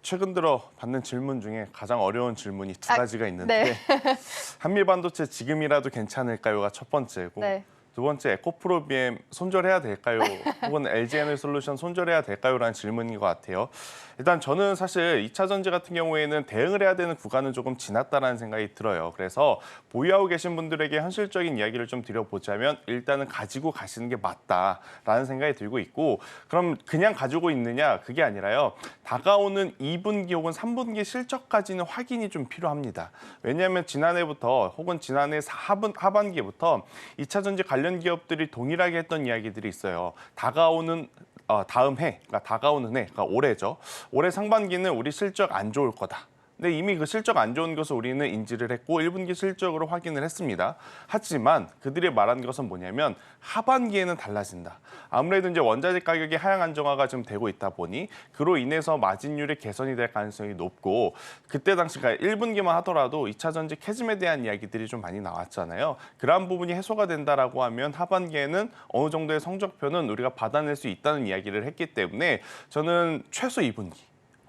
최근 들어 받는 질문 중에 가장 어려운 질문이 두 가지가 있는데 네. 한미반도체 지금이라도 괜찮을까요가 첫 번째고 네. 두 번째 에코프로 BM 손절해야 될까요? 혹은 LG에너지솔루션 손절해야 될까요? 라는 질문인 것 같아요. 일단 저는 사실 2차 전지 같은 경우에는 대응을 해야 되는 구간은 조금 지났다라는 생각이 들어요. 그래서 보유하고 계신 분들에게 현실적인 이야기를 좀 드려보자면 일단은 가지고 가시는 게 맞다라는 생각이 들고 있고, 그럼 그냥 가지고 있느냐? 그게 아니라요. 다가오는 2분기 혹은 3분기 실적까지는 확인이 좀 필요합니다. 왜냐하면 지난해부터 혹은 지난해 하반기부터 2차 전지 관련 기업들이 동일하게 했던 이야기들이 있어요. 다가오는 그러니까 올해죠. 올해 상반기는 우리 실적 안 좋을 거다. 근데 이미 그 실적 안 좋은 것을 우리는 인지를 했고 1분기 실적으로 확인을 했습니다. 하지만 그들이 말한 것은 뭐냐면 하반기에는 달라진다. 아무래도 이제 원자재 가격이 하향 안정화가 좀 되고 있다 보니 그로 인해서 마진율이 개선이 될 가능성이 높고, 그때 당시 1분기만 하더라도 2차 전지 캐즘에 대한 이야기들이 좀 많이 나왔잖아요. 그러한 부분이 해소가 된다라고 하면 하반기에는 어느 정도의 성적표는 우리가 받아낼 수 있다는 이야기를 했기 때문에 저는 최소 2분기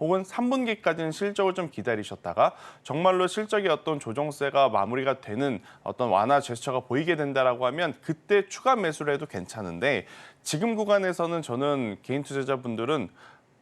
혹은 3분기까지는 실적을 좀 기다리셨다가 정말로 실적의 어떤 조정세가 마무리가 되는 어떤 완화 제스처가 보이게 된다라고 하면 그때 추가 매수를 해도 괜찮은데, 지금 구간에서는 저는 개인 투자자분들은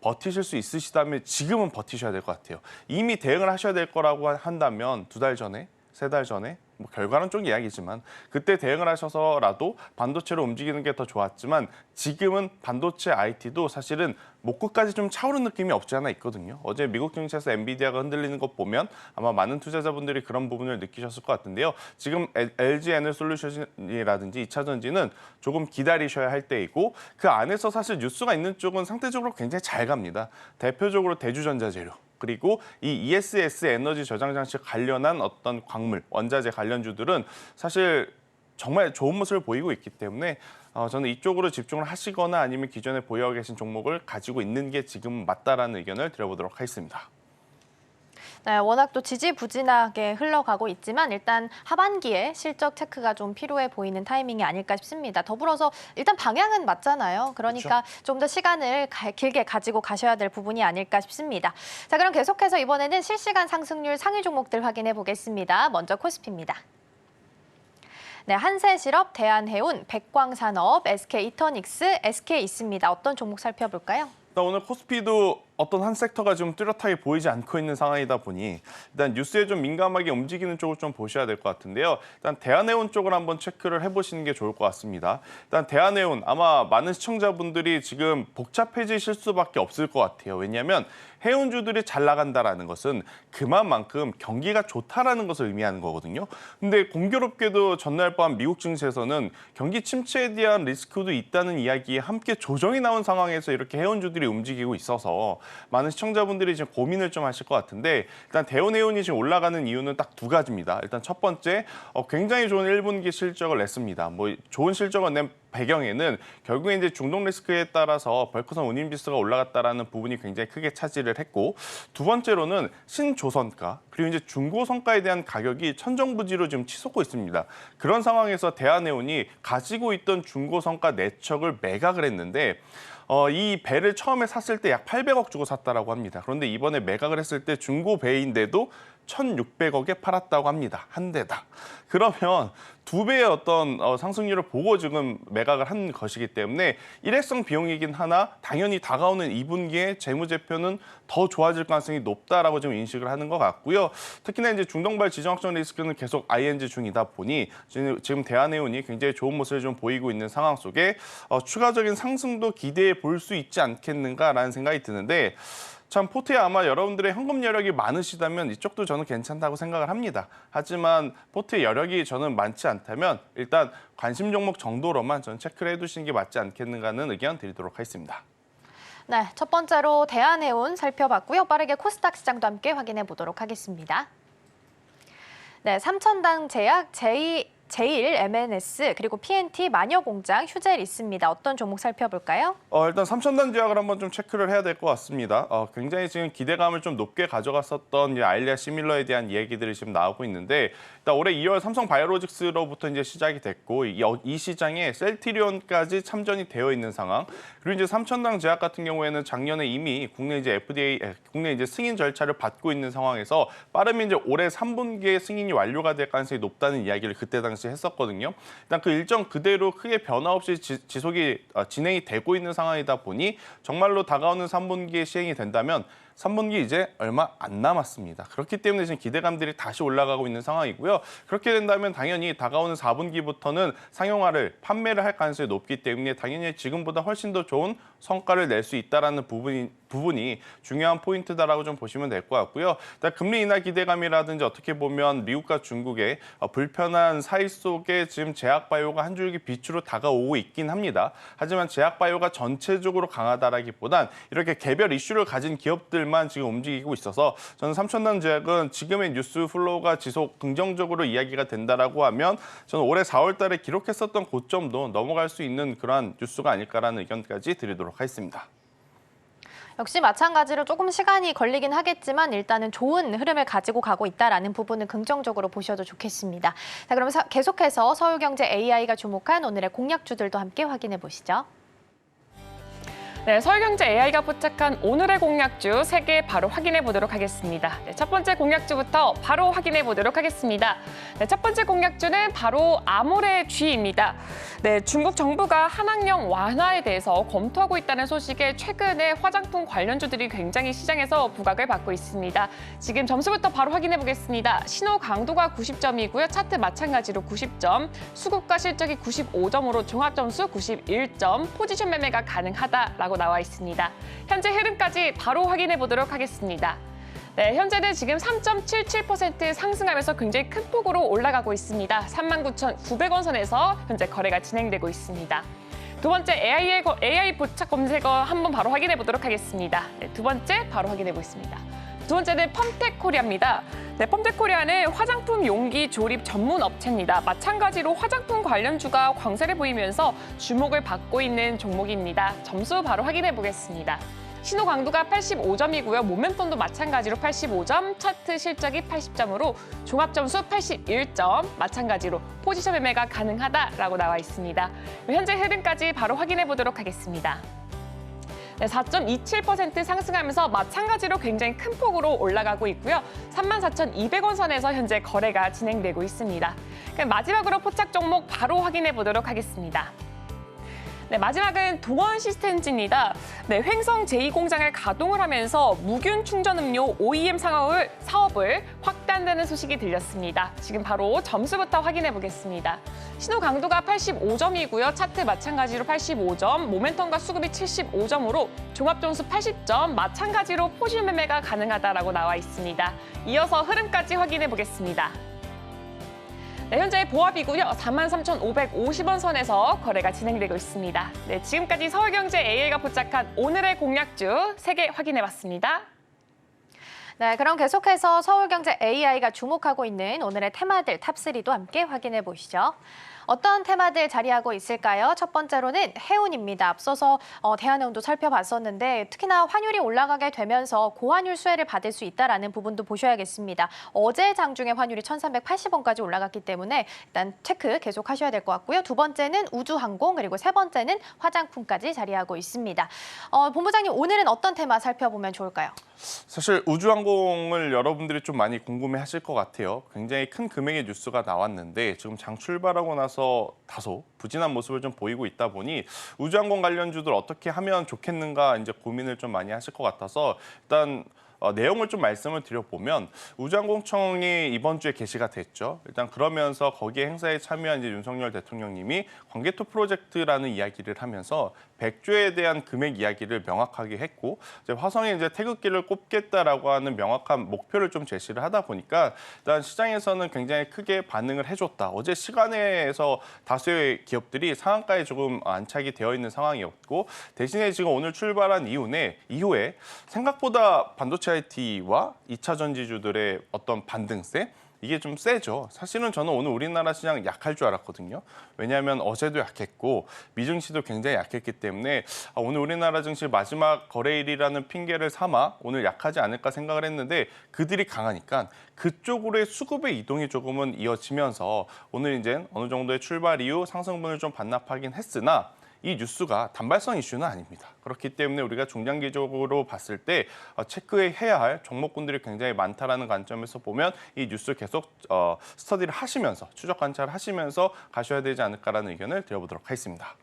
버티실 수 있으시다면 지금은 버티셔야 될 것 같아요. 이미 대응을 하셔야 될 거라고 한다면 2달 전에, 3달 전에 결과는 좀 이야기지만 그때 대응을 하셔서라도 반도체로 움직이는 게 더 좋았지만 지금은 반도체 IT도 사실은 목구까지 좀 차오른 느낌이 없지 않아 있거든요. 어제 미국 증시에서 엔비디아가 흔들리는 것 보면 아마 많은 투자자분들이 그런 부분을 느끼셨을 것 같은데요. 지금 LG에너지솔루션이라든지 2차 전지는 조금 기다리셔야 할 때이고, 그 안에서 사실 뉴스가 있는 쪽은 상대적으로 굉장히 잘 갑니다. 대표적으로 대주전자재료, 그리고 이 ESS 에너지 저장 장치 관련한 어떤 광물, 원자재 관련주들은 사실 정말 좋은 모습을 보이고 있기 때문에 저는 이쪽으로 집중을 하시거나 아니면 기존에 보유하고 계신 종목을 가지고 있는 게 지금 맞다라는 의견을 드려보도록 하겠습니다. 네, 워낙 또 지지부진하게 흘러가고 있지만 일단 하반기에 실적 체크가 좀 필요해 보이는 타이밍이 아닐까 싶습니다. 더불어서 일단 방향은 맞잖아요. 그러니까 좀 더 시간을 길게 가지고 가셔야 될 부분이 아닐까 싶습니다. 자, 그럼 계속해서 이번에는 실시간 상승률 상위 종목들 확인해 보겠습니다. 먼저 코스피입니다. 네, 한세실업, 대한해운, 백광산업, SK이터닉스, SK 있습니다. 어떤 종목 살펴볼까요? 오늘 코스피도 어떤 한 섹터가 좀 뚜렷하게 보이지 않고 있는 상황이다 보니 일단 뉴스에 좀 민감하게 움직이는 쪽을 좀 보셔야 될 것 같은데요. 일단 대한해운 쪽을 한번 체크를 해보시는 게 좋을 것 같습니다. 일단 대한해운 아마 많은 시청자분들이 지금 복잡해지실 수밖에 없을 것 같아요. 왜냐하면 해운주들이 잘 나간다라는 것은 그만큼 경기가 좋다라는 것을 의미하는 거거든요. 근데 공교롭게도 전날 밤 미국 증시에서는 경기 침체에 대한 리스크도 있다는 이야기에 함께 조정이 나온 상황에서 이렇게 해운주들이 움직이고 있어서 많은 시청자분들이 지금 고민을 좀 하실 것 같은데 일단 대한해운이 지금 올라가는 이유는 딱 두 가지입니다. 일단 첫 번째, 굉장히 좋은 1분기 실적을 냈습니다. 뭐 좋은 실적을 낸 배경에는 결국에 이제 중동 리스크에 따라서 벌크선 운임 지수가 올라갔다라는 부분이 굉장히 크게 차지를 했고 두 번째로는 신조선가 그리고 이제 중고선가에 대한 가격이 천정부지로 지금 치솟고 있습니다. 그런 상황에서 대한해운이 가지고 있던 중고선가 4척을 매각을 했는데 이 배를 처음에 샀을 때 약 800억 주고 샀다라고 합니다. 그런데 이번에 매각을 했을 때 중고 배인데도 1,600억에 팔았다고 합니다. 한 대당. 그러면 2배의 어떤 상승률을 보고 지금 매각을 한 것이기 때문에 일회성 비용이긴 하나 당연히 다가오는 2분기에 재무제표는 더 좋아질 가능성이 높다라고 지금 인식을 하는 것 같고요. 특히나 이제 중동발 지정학적 리스크는 계속 ING 중이다 보니 지금 대한해운이 굉장히 좋은 모습을 좀 보이고 있는 상황 속에 추가적인 상승도 기대해 볼 수 있지 않겠는가라는 생각이 드는데 참 포트에 아마 여러분들의 현금 여력이 많으시다면 이쪽도 저는 괜찮다고 생각을 합니다. 하지만 포트의 여력이 저는 많지 않다면 일단 관심 종목 정도로만 저는 체크를 해두시는 게 맞지 않겠는가 하는 의견 드리도록 하겠습니다. 네, 첫 번째로 대한해운 살펴봤고요. 빠르게 코스닥 시장도 함께 확인해 보도록 하겠습니다. 네, 삼천당 제약, 제일 MNS, 그리고 PNT, 마녀공장, 휴젤 있습니다. 어떤 종목 살펴볼까요? 일단 삼천단 제약을 한번 좀 체크를 해야 될 것 같습니다. 굉장히 지금 기대감을 좀 높게 가져갔었던 아일리아 시밀러에 대한 이야기들이 지금 나오고 있는데 일단 올해 2월 삼성 바이오로직스로부터 이제 시작이 됐고 이 시장에 셀트리온까지 참전이 되어 있는 상황. 그리고 이제 삼천당 제약 같은 경우에는 작년에 이미 국내 이제 FDA 국내 이제 승인 절차를 받고 있는 상황에서 빠르면 이제 올해 3분기에 승인이 완료가 될 가능성이 높다는 이야기를 그때 당시 했었거든요. 일단 그 일정 그대로 크게 변화 없이 지속이 진행이 되고 있는 상황이다 보니 정말로 다가오는 3분기에 시행이 된다면 3분기 이제 얼마 안 남았습니다. 그렇기 때문에 지금 기대감들이 다시 올라가고 있는 상황이고요. 그렇게 된다면 당연히 다가오는 4분기부터는 상용화를 판매를 할 가능성이 높기 때문에 당연히 지금보다 훨씬 더 좋은 성과를 낼 수 있다라는 부분이 중요한 포인트다라고 좀 보시면 될 것 같고요. 일단 금리 인하 기대감이라든지 어떻게 보면 미국과 중국의 불편한 사이 속에 지금 제약바이오가 한 줄기 빛으로 다가오고 있긴 합니다. 하지만 제약바이오가 전체적으로 강하다라기보단 이렇게 개별 이슈를 가진 기업들만 지금 움직이고 있어서 저는 삼천단 제약은 지금의 뉴스 플로우가 지속 긍정적으로 이야기가 된다라고 하면 저는 올해 4월 달에 기록했었던 고점도 넘어갈 수 있는 그러한 뉴스가 아닐까라는 의견까지 드리도록 하겠습니다. 역시 마찬가지로 조금 시간이 걸리긴 하겠지만 일단은 좋은 흐름을 가지고 가고 있다라는 부분은 긍정적으로 보셔도 좋겠습니다. 자, 그럼 계속해서 서울경제 AI가 주목한 오늘의 공략주들도 함께 확인해 보시죠. 네, 서울경제 AI가 포착한 오늘의 공략주 3개 바로 확인해 보도록 하겠습니다. 네, 첫 번째 공략주부터 바로 확인해 보도록 하겠습니다. 네, 첫 번째 공략주는 바로 아모레 G입니다. 네, 중국 정부가 한학령 완화에 대해서 검토하고 있다는 소식에 최근에 화장품 관련주들이 굉장히 시장에서 부각을 받고 있습니다. 지금 점수부터 바로 확인해 보겠습니다. 신호 강도가 90점이고요. 차트 마찬가지로 90점, 수급과 실적이 95점으로 종합점수 91점, 포지션 매매가 가능하다라고 나와 있습니다. 현재 흐름까지 바로 확인해 보도록 하겠습니다. 네, 현재는 지금 3.77% 상승하면서 굉장히 큰 폭으로 올라가고 있습니다. 39,900원 선에서 현재 거래가 진행되고 있습니다. 두 번째 AI 포착 검색어 한번 바로 확인해 보도록 하겠습니다. 네, 두 번째 바로 확인해 보겠습니다. 두 번째는 펌텍코리아입니다. 네, 펌텍코리아는 화장품 용기 조립 전문 업체입니다. 마찬가지로 화장품 관련주가 광세를 보이면서 주목을 받고 있는 종목입니다. 점수 바로 확인해 보겠습니다. 신호 강도가 85점이고요. 모멘텀도 마찬가지로 85점, 차트 실적이 80점으로 종합점수 81점, 마찬가지로 포지션 매매가 가능하다라고 나와 있습니다. 현재 흐름까지 바로 확인해 보도록 하겠습니다. 네, 4.27% 상승하면서 마찬가지로 굉장히 큰 폭으로 올라가고 있고요. 34,200원 선에서 현재 거래가 진행되고 있습니다. 마지막으로 포착 종목 바로 확인해 보도록 하겠습니다. 네, 마지막은 동원 시스템즈입니다. 네, 횡성 제2공장을 가동을 하면서 무균 충전 음료 OEM 사업을 확대한다는 소식이 들렸습니다. 지금 바로 점수부터 확인해 보겠습니다. 신호 강도가 85점이고요. 차트 마찬가지로 85점, 모멘텀과 수급이 75점으로 종합 점수 80점, 마찬가지로 포지 매매가 가능하다라고 나와 있습니다. 이어서 흐름까지 확인해 보겠습니다. 네, 현재 보합이고요. 43,550원 선에서 거래가 진행되고 있습니다. 네, 지금까지 서울경제 AI가 포착한 오늘의 공략주 3개 확인해봤습니다. 네, 그럼 계속해서 서울경제 AI가 주목하고 있는 오늘의 테마들 탑3도 함께 확인해 보시죠. 어떤 테마들 자리하고 있을까요? 첫 번째로는 해운입니다. 앞서서 대한해운도 살펴봤었는데 특히나 환율이 올라가게 되면서 고환율 수혜를 받을 수 있다는 부분도 보셔야겠습니다. 어제 장중에 환율이 1,380원까지 올라갔기 때문에 일단 체크 계속 하셔야 될 것 같고요. 두 번째는 우주항공, 그리고 세 번째는 화장품까지 자리하고 있습니다. 본부장님, 오늘은 어떤 테마 살펴보면 좋을까요? 사실 우주항공을 여러분들이 좀 많이 궁금해하실 것 같아요. 굉장히 큰 금액의 뉴스가 나왔는데 지금 장 출발하고 나서 다소 부진한 모습을 좀 보이고 있다 보니 우주항공 관련주들 어떻게 하면 좋겠는가 이제 고민을 좀 많이 하실 것 같아서 일단 내용을 좀 말씀을 드려보면 우주항공청이 이번 주에 개시가 됐죠. 일단 그러면서 거기에 행사에 참여한 이제 윤석열 대통령님이 관개토 프로젝트라는 이야기를 하면서 100조에 대한 금액 이야기를 명확하게 했고 이제 화성에 이제 태극기를 꼽겠다라고 하는 명확한 목표를 좀 제시를 하다 보니까 일단 시장에서는 굉장히 크게 반응을 해줬다. 어제 시간에서 다수의 기업들이 상한가에 조금 안착이 되어 있는 상황이었고 대신에 지금 오늘 출발한 이후에 생각보다 반도체 IT와 2차 전지주들의 어떤 반등세 이게 좀 세죠. 사실은 저는 오늘 우리나라 시장 약할 줄 알았거든요. 왜냐하면 어제도 약했고 미증시도 굉장히 약했기 때문에 오늘 우리나라 증시 마지막 거래일이라는 핑계를 삼아 오늘 약하지 않을까 생각을 했는데 그들이 강하니까 그쪽으로의 수급의 이동이 조금은 이어지면서 오늘 이제 어느 정도의 출발 이후 상승분을 좀 반납하긴 했으나 이 뉴스가 단발성 이슈는 아닙니다. 그렇기 때문에 우리가 중장기적으로 봤을 때 체크해야 할 종목군들이 굉장히 많다라는 관점에서 보면 이 뉴스 계속 스터디를 하시면서 추적 관찰을 하시면서 가셔야 되지 않을까라는 의견을 드려보도록 하겠습니다.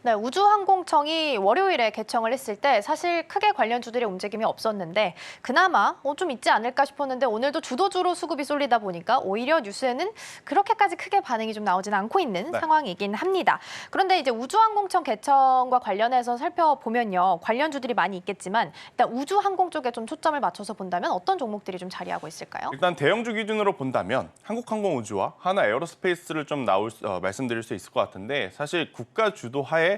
네, 우주항공청이 월요일에 개청을 했을 때 사실 크게 관련주들의 움직임이 없었는데 그나마 좀 있지 않을까 싶었는데 오늘도 주도주로 수급이 쏠리다 보니까 오히려 뉴스에는 그렇게까지 크게 반응이 좀 나오진 않고 있는 상황이긴 합니다. 그런데 이제 우주항공청 개청과 관련해서 살펴보면요. 관련주들이 많이 있겠지만 일단 우주항공 쪽에 좀 초점을 맞춰서 본다면 어떤 종목들이 좀 자리하고 있을까요? 일단 대형주 기준으로 본다면 한국항공우주와 하나에어로스페이스를 좀 말씀드릴 수 있을 것 같은데 사실 국가 주도하에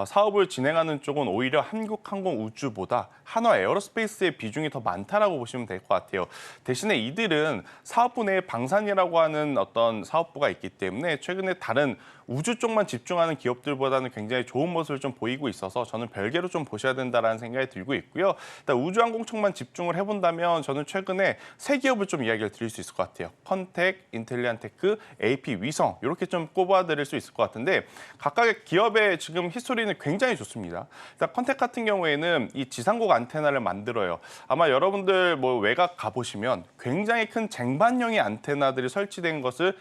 사업을 진행하는 쪽은 오히려 한국항공우주보다 한화에어로스페이스의 비중이 더 많다라고 보시면 될 것 같아요. 대신에 이들은 사업부 내에 방산이라고 하는 어떤 사업부가 있기 때문에 최근에 다른 우주 쪽만 집중하는 기업들보다는 굉장히 좋은 모습을 좀 보이고 있어서 저는 별개로 좀 보셔야 된다라는 생각이 들고 있고요. 일단 우주항공청만 집중을 해본다면 저는 최근에 세 기업을 좀 이야기를 드릴 수 있을 것 같아요. 컨텍, 인텔리안테크, AP위성 이렇게 좀 꼽아드릴 수 있을 것 같은데 각각의 기업의 지금 히스토리는 굉장히 좋습니다. 일단 컨텍 같은 경우에는 이 지상국 안테나를 만들어요. 아마 여러분들 뭐 외곽 가보시면 굉장히 큰 쟁반형의 안테나들이 설치된 것을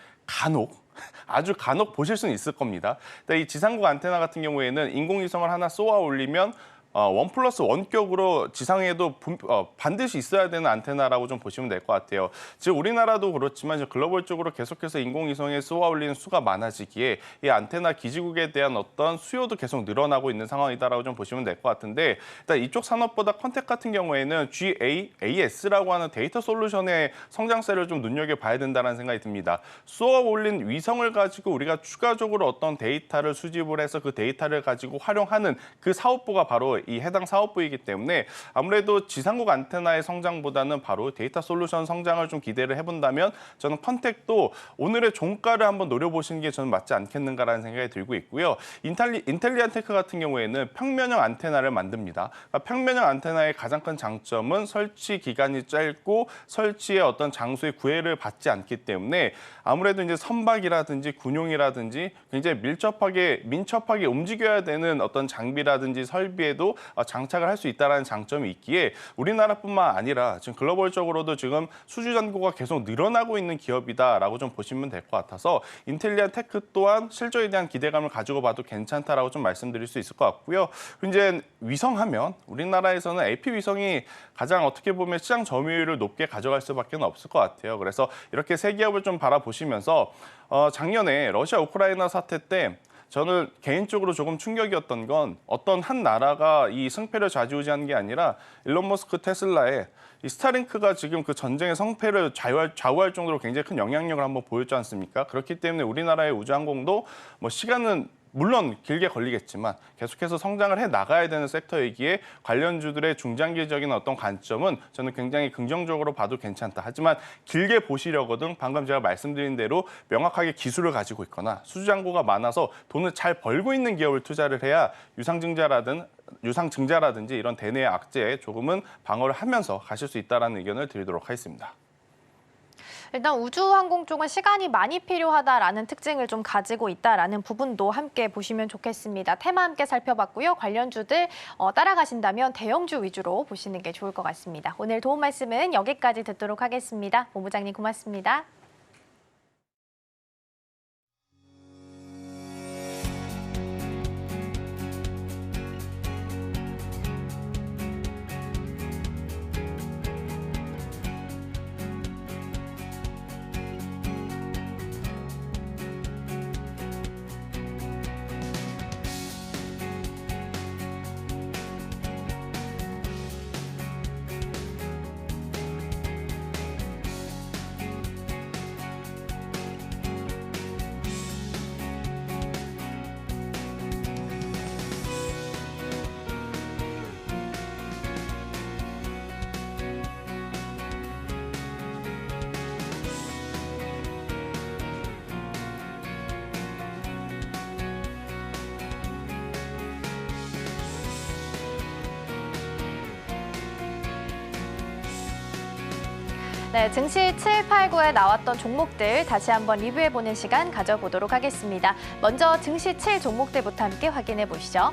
아주 간혹 보실 수는 있을 겁니다. 이 지상국 안테나 같은 경우에는 인공위성을 하나 쏘아 올리면 1+1격으로 지상에도 반드시 있어야 되는 안테나라고 좀 보시면 될 것 같아요. 즉 우리나라도 그렇지만 글로벌적으로 계속해서 인공위성에 쏘아 올리는 수가 많아지기에 이 안테나 기지국에 대한 어떤 수요도 계속 늘어나고 있는 상황이다라고 좀 보시면 될 것 같은데 일단 이쪽 산업보다 컨텍 같은 경우에는 GAAS라고 하는 데이터 솔루션의 성장세를 좀 눈여겨봐야 된다는 생각이 듭니다. 쏘아 올린 위성을 가지고 우리가 추가적으로 어떤 데이터를 수집을 해서 그 데이터를 가지고 활용하는 그 사업부가 바로 이 해당 사업부이기 때문에 아무래도 지상국 안테나의 성장보다는 바로 데이터 솔루션 성장을 좀 기대를 해본다면 저는 컨텍도 오늘의 종가를 한번 노려보시는 게 저는 맞지 않겠는가라는 생각이 들고 있고요. 인텔리안테크 같은 경우에는 평면형 안테나를 만듭니다. 그러니까 평면형 안테나의 가장 큰 장점은 설치 기간이 짧고 설치의 어떤 장소의 구애를 받지 않기 때문에 아무래도 이제 선박이라든지 군용이라든지 굉장히 민첩하게 움직여야 되는 어떤 장비라든지 설비에도 시장에도 장착을 할 수 있다는 장점이 있기에 우리나라뿐만 아니라 지금 글로벌적으로도 지금 수주 잔고가 계속 늘어나고 있는 기업이다라고 좀 보시면 될 것 같아서 인텔리아 테크 또한 실적에 대한 기대감을 가지고 봐도 괜찮다라고 좀 말씀드릴 수 있을 것 같고요. 이제 위성하면 우리나라에서는 AP 위성이 가장 어떻게 보면 시장 점유율을 높게 가져갈 수밖에 없을 것 같아요. 그래서 이렇게 세 기업을 좀 바라보시면서 작년에 러시아 우크라이나 사태 때 저는 개인적으로 조금 충격이었던 건 어떤 한 나라가 이 승패를 좌지우지하는 게 아니라 일론 머스크 테슬라의 이 스타링크가 지금 그 전쟁의 성패를 좌우할 정도로 굉장히 큰 영향력을 한번 보였지 않습니까? 그렇기 때문에 우리나라의 우주항공도 뭐 시간은 물론 길게 걸리겠지만 계속해서 성장을 해 나가야 되는 섹터이기에 관련주들의 중장기적인 어떤 관점은 저는 굉장히 긍정적으로 봐도 괜찮다. 하지만 길게 보시려거든 방금 제가 말씀드린 대로 명확하게 기술을 가지고 있거나 수주잔고가 많아서 돈을 잘 벌고 있는 기업을 투자를 해야 유상증자라든지 이런 대내의 악재에 조금은 방어를 하면서 가실 수 있다는 의견을 드리도록 하겠습니다. 일단 우주항공 쪽은 시간이 많이 필요하다라는 특징을 좀 가지고 있다라는 부분도 함께 보시면 좋겠습니다. 테마 함께 살펴봤고요. 관련주들 따라가신다면 대형주 위주로 보시는 게 좋을 것 같습니다. 오늘 도움 말씀은 여기까지 듣도록 하겠습니다. 본부장님 고맙습니다. 네, 증시 7, 8, 9에 나왔던 종목들 다시 한번 리뷰해보는 시간 가져보도록 하겠습니다. 먼저 증시 7 종목들부터 함께 확인해 보시죠.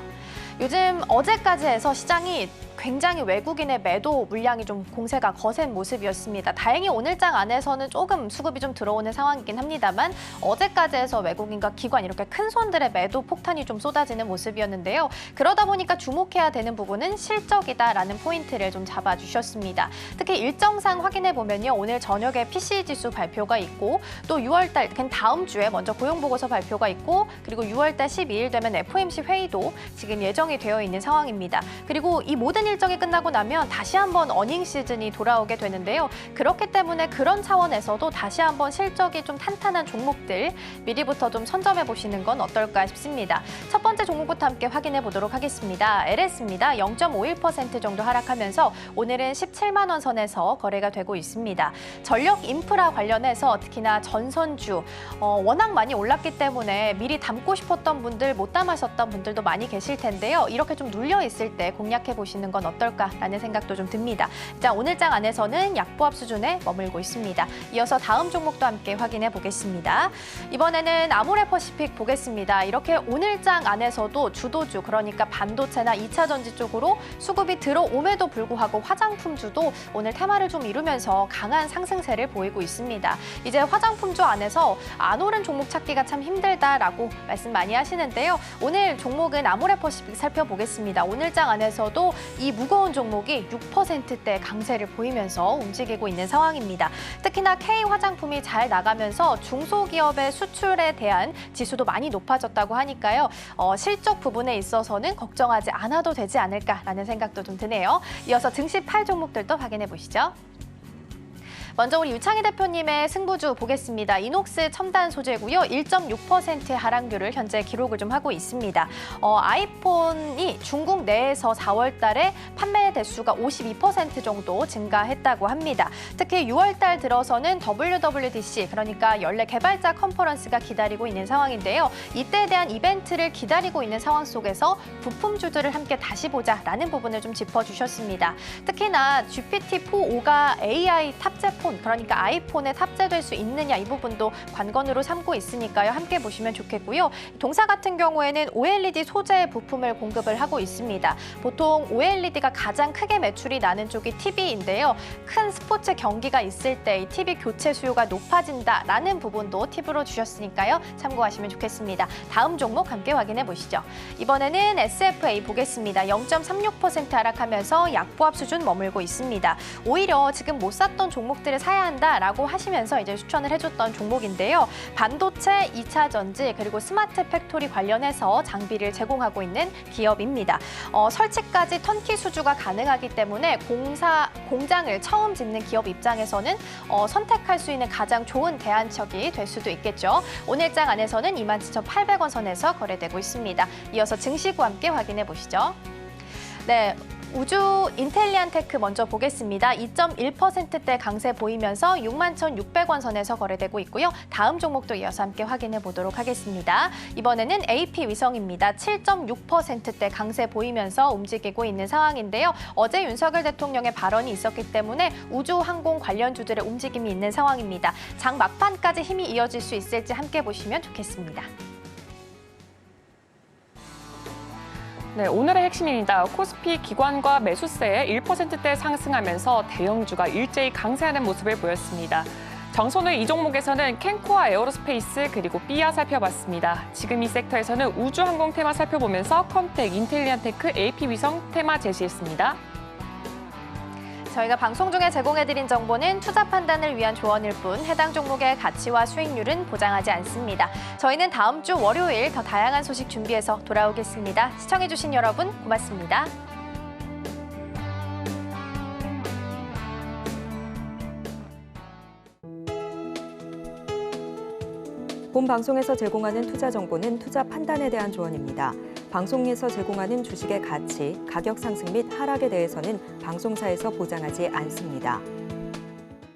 요즘 어제까지 해서 시장이 굉장히 외국인의 매도 물량이 좀 공세가 거센 모습이었습니다. 다행히 오늘장 안에서는 조금 수급이 좀 들어오는 상황이긴 합니다만 어제까지 해서 외국인과 기관 이렇게 큰 손들의 매도 폭탄이 좀 쏟아지는 모습이었는데요. 그러다 보니까 주목해야 되는 부분은 실적이다라는 포인트를 좀 잡아주셨습니다. 특히 일정상 확인해 보면요. 오늘 저녁에 PCE 지수 발표가 있고 또 6월달, 다음 주에 먼저 고용보고서 발표가 있고 그리고 6월달 12일 되면 FOMC 회의도 지금 예정이 되어 있는 상황입니다. 그리고 이 모든 일정이 끝나고 나면 다시 한번 어닝 시즌이 돌아오게 되는데요. 그렇기 때문에 그런 차원에서도 다시 한번 실적이 좀 탄탄한 종목들 미리부터 좀 선점해 보시는 건 어떨까 싶습니다. 첫 번째 종목부터 함께 확인해 보도록 하겠습니다. LS입니다. 0.51% 정도 하락하면서 오늘은 17만 원 선에서 거래가 되고 있습니다. 전력 인프라 관련해서 특히나 전선주 워낙 많이 올랐기 때문에 미리 담고 싶었던 분들 못 담으셨던 분들도 많이 계실 텐데요. 이렇게 좀 눌려 있을 때 공략해 보시는 건 어떨까라는 생각도 좀 듭니다. 자, 오늘장 안에서는 약보합 수준에 머물고 있습니다. 이어서 다음 종목도 함께 확인해 보겠습니다. 이번에는 아모레퍼시픽 보겠습니다. 이렇게 오늘장 안에서도 주도주, 그러니까 반도체나 2차 전지 쪽으로 수급이 들어옴에도 불구하고 화장품주도 오늘 테마를 좀 이루면서 강한 상승세를 보이고 있습니다. 이제 화장품주 안에서 안 오른 종목 찾기가 참 힘들다라고 말씀 많이 하시는데요. 오늘 종목은 아모레퍼시픽 살펴보겠습니다. 오늘장 안에서도 이 무거운 종목이 6%대 강세를 보이면서 움직이고 있는 상황입니다. 특히나 K화장품이 잘 나가면서 중소기업의 수출에 대한 지수도 많이 높아졌다고 하니까요. 실적 부분에 있어서는 걱정하지 않아도 되지 않을까라는 생각도 좀 드네요. 이어서 증시 8 종목들도 확인해 보시죠. 먼저 우리 유창희 대표님의 승부주 보겠습니다. 이녹스 첨단 소재고요. 1.6%의 하락률을 현재 기록을 좀 하고 있습니다. 아이폰이 중국 내에서 4월 달에 판매 대수가 52% 정도 증가했다고 합니다. 특히 6월 달 들어서는 WWDC, 그러니까 연례 개발자 컨퍼런스가 기다리고 있는 상황인데요. 이때에 대한 이벤트를 기다리고 있는 상황 속에서 부품주들을 함께 다시 보자라는 부분을 좀 짚어주셨습니다. 특히나 GPT-4.5가 AI 탑재 스마트폰, 그러니까 아이폰에 탑재될 수 있느냐 이 부분도 관건으로 삼고 있으니까요. 함께 보시면 좋겠고요. 동사 같은 경우에는 OLED 소재 부품을 공급을 하고 있습니다. 보통 OLED가 가장 크게 매출이 나는 쪽이 TV인데요. 큰 스포츠 경기가 있을 때 이 TV 교체 수요가 높아진다라는 부분도 팁으로 주셨으니까요. 참고하시면 좋겠습니다. 다음 종목 함께 확인해 보시죠. 이번에는 SFA 보겠습니다. 0.36% 하락하면서 약보합 수준 머물고 있습니다. 오히려 지금 못 샀던 종목들을 사야 한다라고 하시면서 이제 추천을 해줬던 종목인데요. 반도체, 2차 전지 그리고 스마트 팩토리 관련해서 장비를 제공하고 있는 기업입니다. 설치까지 턴키 수주가 가능하기 때문에 공장을 처음 짓는 기업 입장에서는 선택할 수 있는 가장 좋은 대안책이 될 수도 있겠죠. 오늘장 안에서는 27,800원 선에서 거래되고 있습니다. 이어서 증시구 함께 확인해 보시죠. 네. 우주 인텔리안테크 먼저 보겠습니다. 2.1%대 강세 보이면서 61,600원 선에서 거래되고 있고요. 다음 종목도 이어서 함께 확인해 보도록 하겠습니다. 이번에는 AP위성입니다. 7.6%대 강세 보이면서 움직이고 있는 상황인데요. 어제 윤석열 대통령의 발언이 있었기 때문에 우주항공 관련주들의 움직임이 있는 상황입니다. 장 막판까지 힘이 이어질 수 있을지 함께 보시면 좋겠습니다. 네, 오늘의 핵심입니다. 코스피 기관과 매수세에 1%대 상승하면서 대형주가 일제히 강세하는 모습을 보였습니다. 정선우 이 종목에서는 캔코아 에어로스페이스 그리고 삐아 살펴봤습니다. 지금 이 섹터에서는 우주항공 테마 살펴보면서 컴텍, 인텔리안테크, AP위성 테마 제시했습니다. 저희가 방송 중에 제공해드린 정보는 투자 판단을 위한 조언일 뿐 해당 종목의 가치와 수익률은 보장하지 않습니다. 저희는 다음 주 월요일 더 다양한 소식 준비해서 돌아오겠습니다. 시청해주신 여러분 고맙습니다. 본 방송에서 제공하는 투자 정보는 투자 판단에 대한 조언입니다. 방송에서 제공하는 주식의 가치, 가격 상승 및 하락에 대해서는 방송사에서 보장하지 않습니다.